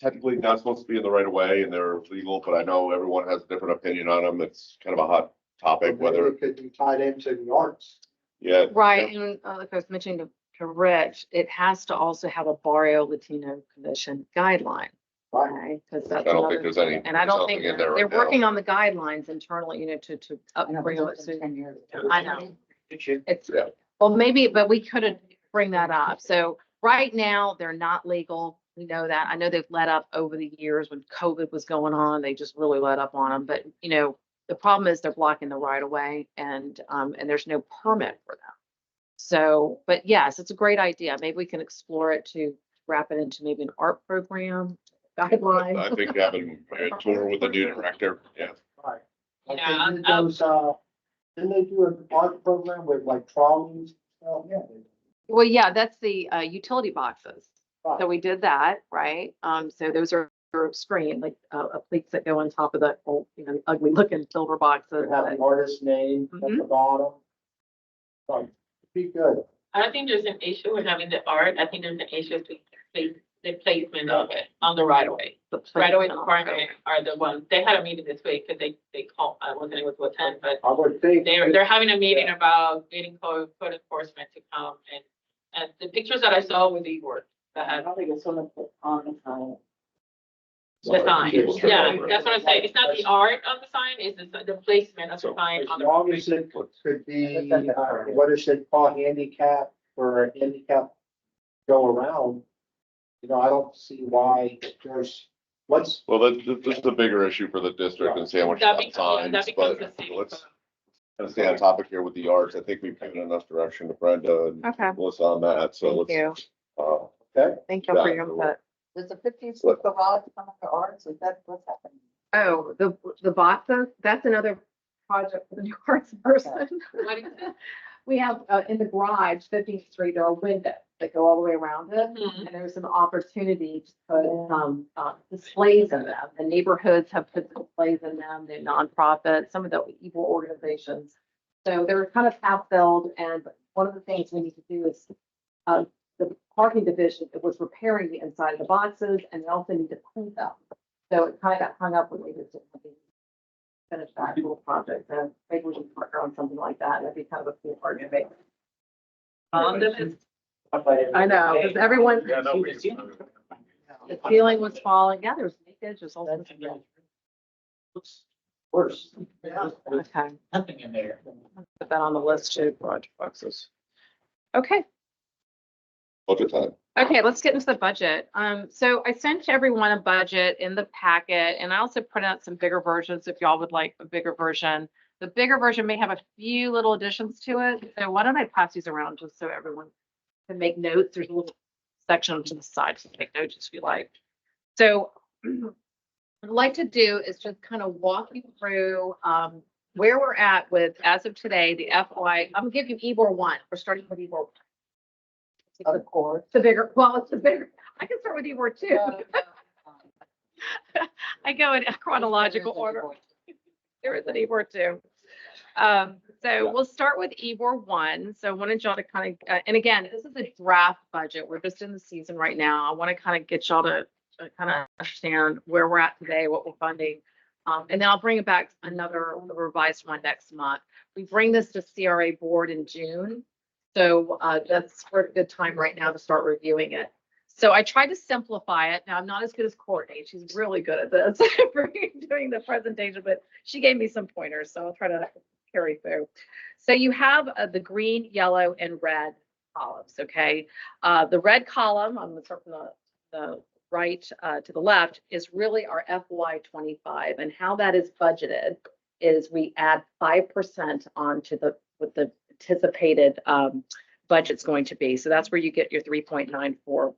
technically not supposed to be in the right of way and they're legal, but I know everyone has a different opinion on them. It's kind of a hot topic, whether, It could be tied into the arts. yeah. Right, and like I was mentioning to Rich, it has to also have a Barrio Latino Commission guideline. Right. Okay, because I that's don't another think there's any. and I don't something think in there they're right now. working on the guidelines internally, to bring it soon. 10 years. I know. It's, Yeah. well, maybe, but we couldn't bring that up. So right now, they're not legal. We know that. I know they've let up over the years when COVID was going on. They just really let up on them. But, the problem is they're blocking the right of way and there's no permit for them. So, but yes, it's a great idea. Maybe we can explore it to wrap it into maybe an art program guideline. I think having a tour with the new director, yeah. Right. Like Yeah, they did those, didn't they do an art program with like trolleys? Oh, yeah. Well, yeah, that's the utility boxes. So we did that, right? So those are screened, like, plates that go on top of the old, ugly looking silver boxes. Have an artist name at the bottom. Like, be good. I don't think there's an issue with having the art. I think there's an issue with the placement of it on the right of way. The right of way department are the ones, they had a meeting this week because they called, I wasn't able to attend, but I would think. they're having a meeting about getting code enforcement to come and the pictures that I saw with Ybor that had I think it's on the sign. the sign. Yeah, that's what I'm saying. It's not the art of the sign, it's the placement of the sign As on the. long as it could be, what is it called, handicap or a handicap go around. I don't see why there's, what's, Well, this is a bigger issue for the district and sandwich That shop becomes, that signs, becomes but the same. let's kind of stay on topic here with the arts. I think we've given enough direction to Brenda and Okay, Melissa on that, so thank you. let's. okay, Thank you for your input. Does the 15th Street garage come under arts? Is that what's happening? Oh, the boxes, that's another project for the new arts person. What is it? We have, in the garage, 15th Street, there are windows that go all the way around it. Mhm. And there's some opportunity to put some displays in them. The neighborhoods have put displays in them, the nonprofits, some of the evil organizations. So they're kind of half filled, and one of the things we need to do is the parking division was repairing the inside of the boxes, and they also need to clean them. So it kind of got hung up when we just didn't finish that little project. So maybe we can partner on something like that. That'd be kind of a cool partner. I know, because everyone, Yeah, no, the ceiling was falling. Yeah, there's leakage, there's all sorts of things. looks worse. Okay, Nothing in there. put that on the list too, project boxes. Okay. Budget time. Okay, let's get into the budget. So I sent everyone a budget in the packet, and I also printed out some bigger versions if y'all would like a bigger version. The bigger version may have a few little additions to it. So why don't I pass these around just so everyone can make notes? There's a little section to the side to take notes if you like. So what I'd like to do is just kind of walk you through where we're at with, as of today, the FY. I'm gonna give you Ybor 1. We're starting with Ybor 1. Of course. The bigger, well, it's the bigger, I can start with Ybor 2. I go in chronological order. There is an Ybor 2. So we'll start with Ybor 1. So I wanted y'all to kind of, and again, this is a draft budget. We're just in the season right now. I want to kind of get y'all to kind of understand where we're at today, what we're funding. And then I'll bring it back another revised one next month. We bring this to CRA board in June. So that's for a good time right now to start reviewing it. So I tried to simplify it. Now I'm not as good as Courtney. She's really good at this for doing the presentation, but she gave me some pointers. So I'll try to carry through. So you have the green, yellow, and red columns. Okay. The red column, I'm going to start from the right to the left, is really our FY25, and how that is budgeted is we add 5% onto what the anticipated budget's going to be. So that's where you get your 3.94 or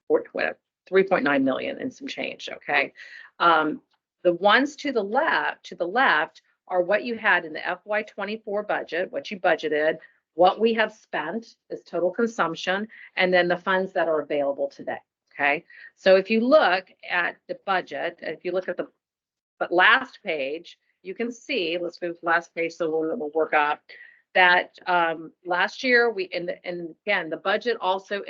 3.9 million and some change. Okay. The ones to the left are what you had in the FY24 budget, what you budgeted, what we have spent is total consumption, and then the funds that are available today. Okay. So if you look at the budget, if you look at the last page, you can see, let's move to the last page so we'll work up that last year and again, the budget also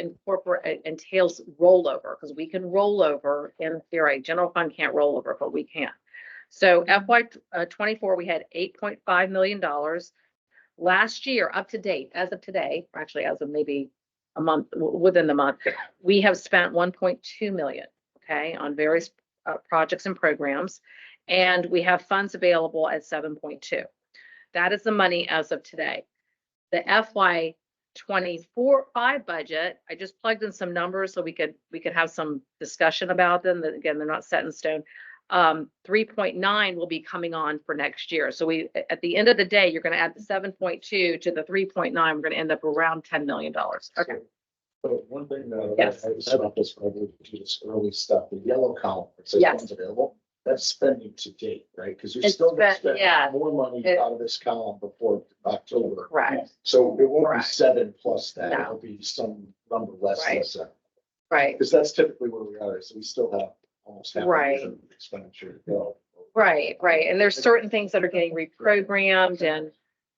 entails rollover, because we can roll over in theory. General fund can't roll over, but we can. So FY24, we had $8.5 million. Last year, up to date, as of today, or actually as of maybe a month, within the month, we have spent 1.2 million, okay, on various projects and programs, and we have funds available at 7.2. That is the money as of today. The FY24-5 budget, I just plugged in some numbers so we could have some discussion about them. Again, they're not set in stone. 3.9 will be coming on for next year. So at the end of the day, you're going to add the 7.2 to the 3.9. We're going to end up around $10 million. Okay. So one thing that Yes. I just about this early stuff, the yellow column, it says Yes. funds available. That's spending to date, right? Because you're It's still gonna spent- spend yeah. more money out of this column before October. Correct. So it won't be Correct. 7 plus that. No. It'll be some number less than Right. 7. right, Because that's typically where we are, so we still have almost half a Right. year of expenditure to go. right, right. And there's certain things that are getting reprogrammed and,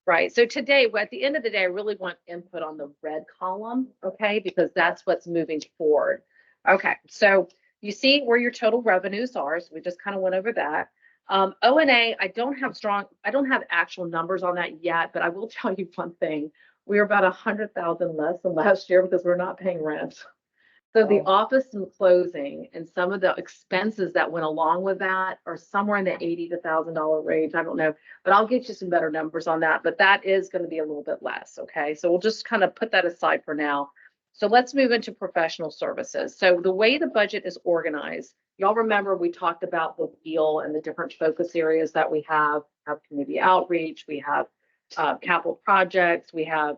right. So today, at the end of the day, I really want input on the red column, okay? Because that's what's moving forward. Okay, so you see where your total revenues are. So we just kind of went over that. O&A, I don't have actual numbers on that yet, but I will tell you one thing. We're about 100,000 less than last year because we're not paying rent. So the office and closing and some of the expenses that went along with that are somewhere in the $80 to $1,000 range. I don't know, but I'll get you some better numbers on that. But that is going to be a little bit less. Okay, so we'll just kind of put that aside for now. So let's move into professional services. So the way the budget is organized, y'all remember we talked about the wheel and the different focus areas that we have community outreach, we have capital projects, we have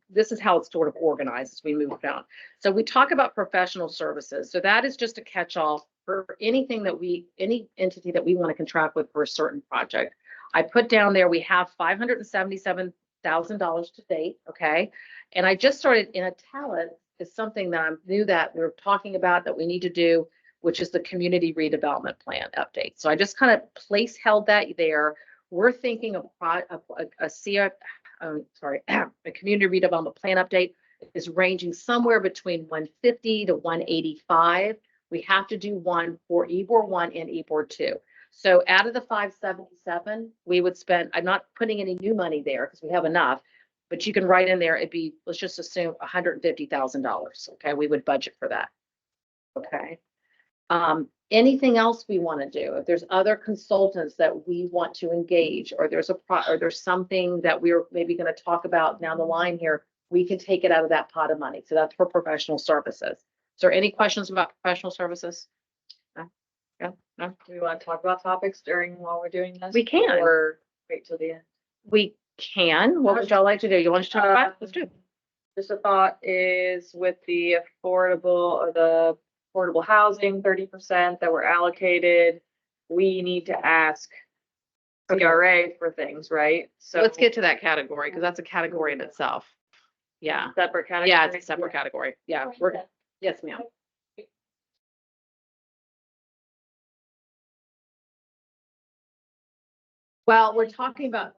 this is how it's sort of organized as we move down. So we talk about professional services. So that is just a catch-all for anything that any entity that we want to contract with for a certain project. I put down there, we have $577,000 to date, okay? And I just started in italics is something that I knew that we were talking about that we need to do, which is the community redevelopment plan update. So I just kind of held that there. We're thinking of a community redevelopment plan update is ranging somewhere between 150 to 185. We have to do one for Ybor 1 and Ybor 2. So out of the 577, we would spend, I'm not putting any new money there because we have enough, but you can write in there, it'd be, let's just assume $150,000. Okay, we would budget for that. Okay. Anything else we want to do, if there's other consultants that we want to engage, or there's something that we're maybe going to talk about down the line here, we can take it out of that pot of money. So that's for professional services. Is there any questions about professional services? No? Yeah, no? Do we want to talk about topics while we're doing this? We can. Or wait till the end? We can. What would y'all like to do? You want to talk about it? Let's do it. Just a thought is with the affordable housing, 30% that were allocated, we need to ask CRA for things, right? So Let's get to that category because that's a category in itself. Yeah. separate category. Yeah, it's a separate category. Yeah. Yes, ma'am. Well, we're talking about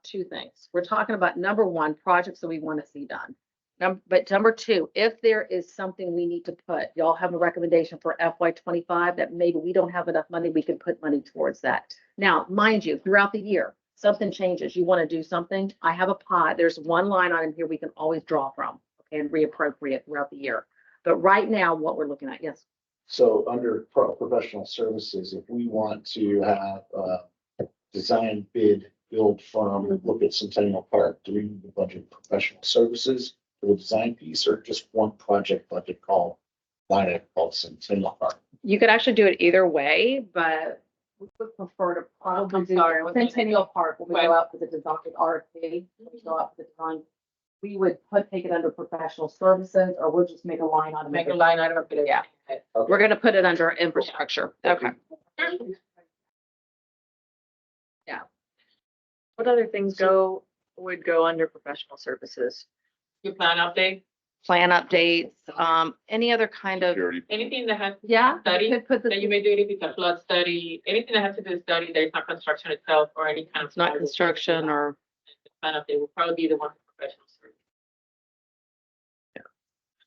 two things. We're talking about number one, projects that we want to see done. But number two, if there is something we need to put, y'all have a recommendation for FY25 that maybe we don't have enough money, we can put money towards that. Now, mind you, throughout the year, something changes. You want to do something. I have a pot. There's one line item here we can always draw from, okay, and reappropriate throughout the year. But right now, what we're looking at, yes. So under professional services, if we want to have design, bid, build firm, look at Centennial Park, do we need to budget professional services for the design piece or just one project budget called Centennial Park? You could actually do it either way, but we would prefer to probably do Centennial Park when we go out for the design RFP, when we go out for the design. We would take it under professional services, or we'll just make a line item. Make a line item of it. Yeah. Okay. We're gonna put it under infrastructure. Okay. Yeah. What other things would go under professional services? Your plan update? Plan updates, any other kind of, Security. Anything that has yeah. study we could put that you may do, if it's a flood study, anything that has to do with study, that is not construction itself or any kind of. It's not construction or, Plan update will probably be the one for professional services.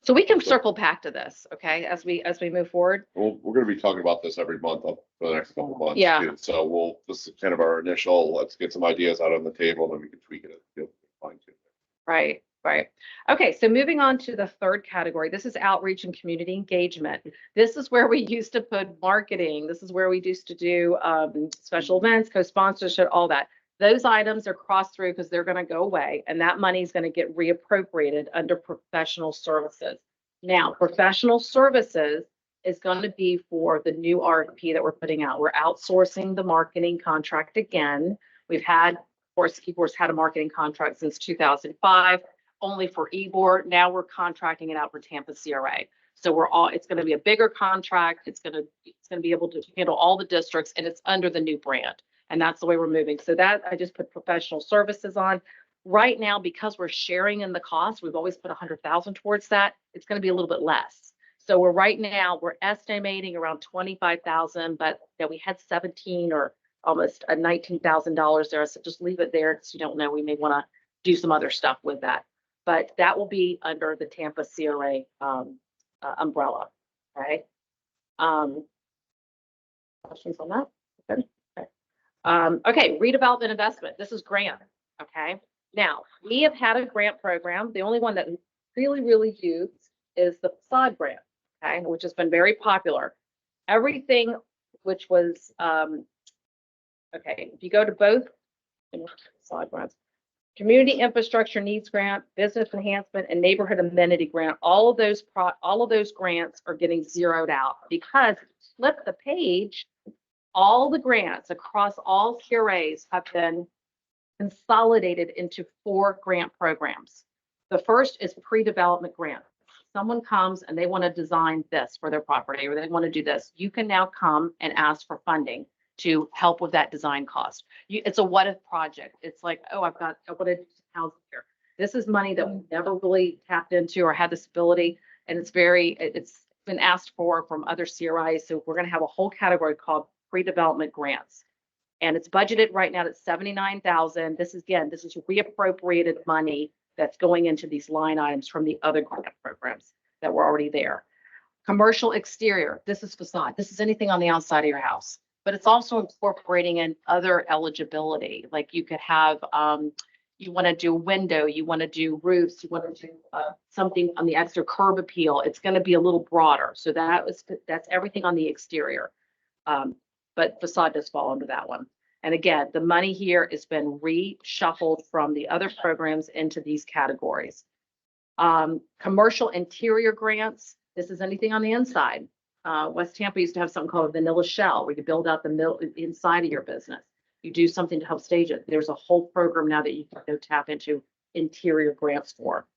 so we can circle back to this, okay, as we move forward. Well, we're gonna be talking about this every month up for the next couple of months. Yeah. too. So this is kind of our initial, let's get some ideas out on the table and then we can tweak it. Fine too. Right, right. Okay, so moving on to the third category. This is outreach and community engagement. This is where we used to put marketing. This is where we used to do special events, co-sponsorship, all that. Those items are crossed through because they're going to go away, and that money is going to get reappropriated under professional services. Now, professional services is going to be for the new RFP that we're putting out. We're outsourcing the marketing contract again. We've had, of course, Ybor's had a marketing contract since 2005, only for Ybor. Now we're contracting it out for Tampa CRA. So it's going to be a bigger contract. It's going to be able to handle all the districts, and it's under the new brand. And that's the way we're moving. So that I just put professional services on. Right now, because we're sharing in the cost, we've always put 100,000 towards that. It's going to be a little bit less. So we're estimating around 25,000, but we had 17 or almost a $19,000 there. So just leave it there because you don't know. We may want to do some other stuff with that, but that will be under the Tampa CRA umbrella. Okay. Questions on that? Okay. Okay, redevelopment investment. This is grant. Okay. Now, we have had a grant program. The only one that really used is the facade grant, okay, which has been very popular. Everything which was, okay, if you go to both facade grants, community infrastructure needs grant, business enhancement, and neighborhood amenity grant, all of those grants are getting zeroed out because if you flip the page, all the grants across all CRAs have been consolidated into 4 grant programs. The first is pre-development grant. Someone comes and they want to design this for their property or they want to do this. You can now come and ask for funding to help with that design cost. It's a what if project. It's like, oh, I want to do housing here. This is money that we've never really tapped into or had this ability. And it's been asked for from other CRIs. So we're going to have a whole category called pre-development grants. And it's budgeted right now at 79,000. This is reappropriated money that's going into these line items from the other grant programs that were already there. Commercial exterior, this is facade. This is anything on the outside of your house, but it's also incorporating in other eligibility. Like you could have, you want to do window, you want to do roofs, you want to do something on the extra curb appeal. It's going to be a little broader. So that's everything on the exterior. But facade does fall under that one. And again, the money here has been reshuffled from the other programs into these categories. Commercial interior grants, this is anything on the inside. West Tampa used to have something called a vanilla shell, where you build out the inside of your business. You do something to help stage it. There's a whole program now that you can go tap into interior grants for.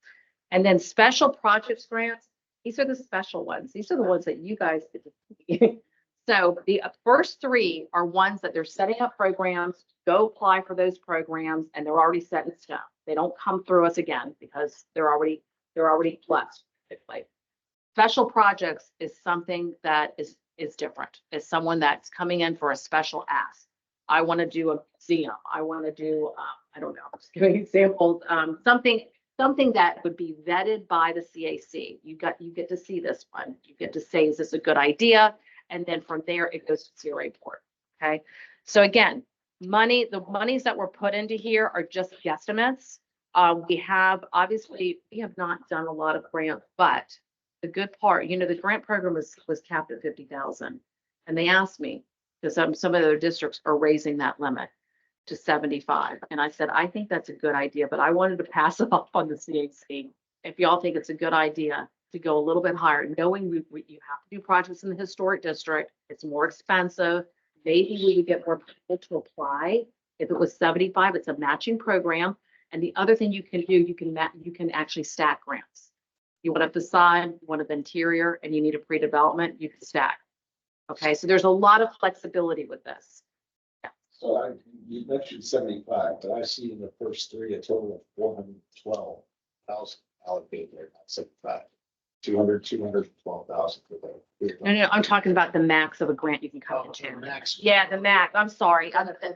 And then special projects grants, these are the special ones. These are the ones that you guys get to see. So the first 3 are ones that they're setting up programs, go apply for those programs, and they're already set in stone. They don't come through us again because they're already blessed. Special projects is something that is different. It's someone that's coming in for a special ask. I want to do a museum. I want to do, I don't know, I'm just giving examples. Something that would be vetted by the CAC. You get to see this one. You get to say, is this a good idea? And then from there, it goes to CRA board. Okay. So again, the monies that were put into here are just guesstimates. We have not done a lot of grants, but the good part, the grant program was capped at 50,000. And they asked me, because some of their districts are raising that limit to 75. And I said, I think that's a good idea, but I wanted to pass it off on the CAC. If y'all think it's a good idea to go a little bit higher, knowing you have to do projects in the historic district, it's more expensive. Maybe we would get more people to apply. If it was 75, it's a matching program. And the other thing you can do, you can actually stack grants. You want a facade, you want an interior, and you need a pre-development, you can stack. Okay, so there's a lot of flexibility with this. Yeah. So you mentioned 75, but I see in the first 3 a total of 412,000 allocated there, not 75. 212,000 for the. No, I'm talking about the max of a grant you can come into. Max. Yeah, the max. I'm sorry. And if So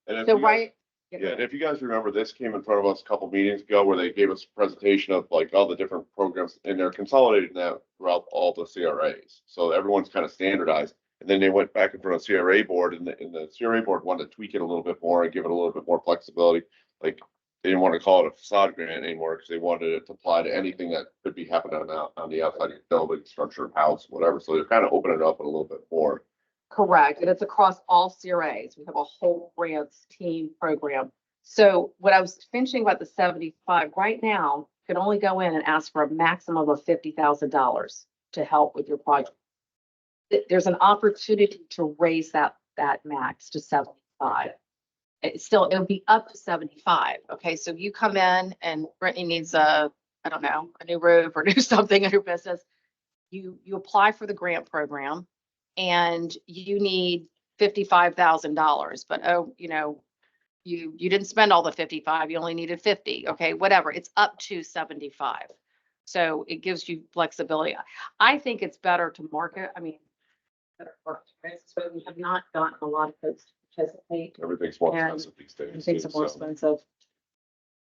you guys- right. Yeah, and if you guys remember, this came in front of us a couple meetings ago where they gave us a presentation of like all the different programs, and they're consolidating that throughout all the CRAs. So everyone's kind of standardized. And then they went back in front of CRA board, and the CRA board wanted to tweak it a little bit more and give it a little bit more flexibility. Like they didn't want to call it a facade grant anymore because they wanted it to apply to anything that could be happening on the outside of your building, structure, house, whatever. So they're kind of opening it up a little bit more. Correct. And it's across all CRAs. We have a whole grants team program. So what I was finishing about the 75 right now, you can only go in and ask for a maximum of $50,000 to help with your project. There's an opportunity to raise that max to 75. It'll be up to 75. Okay. So you come in and Brittany needs a new roof or do something in her business. You apply for the grant program and you need $55,000, but you didn't spend all the 55, you only needed 50, okay, whatever, it's up to 75. So it gives you flexibility. I think it's better to market, I mean, better for us, but we have not gotten a lot of folks to participate. Everything's more And expensive these days. Things too, are more so. expensive.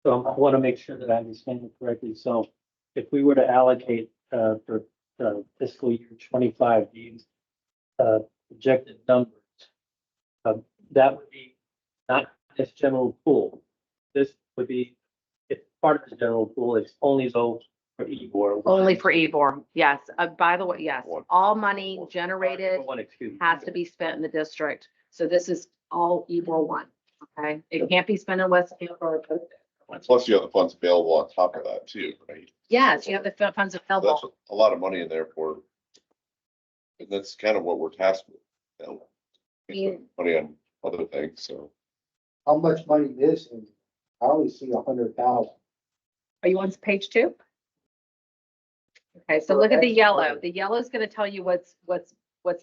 So I want to make sure that I understand it correctly. So if we were to allocate for fiscal year 25, these projected numbers, that would be not this general pool. This would be, if part of the general pool, it's only though for Ybor. Only for Ybor, yes. By the way, yes, all money generated One, excuse me. has to be spent in the district. So this is all Ybor 1, okay? It can't be spent in West Camp or. Plus you have the funds available on top of that too, right? Yes, you have the funds That's available. a lot of money in there for. And that's kind of what we're tasked with. You know, we spend money on other things, so. How much money is in? I only see 100,000. Are you on page 2? Okay, so look at the yellow. The yellow is going to tell you what's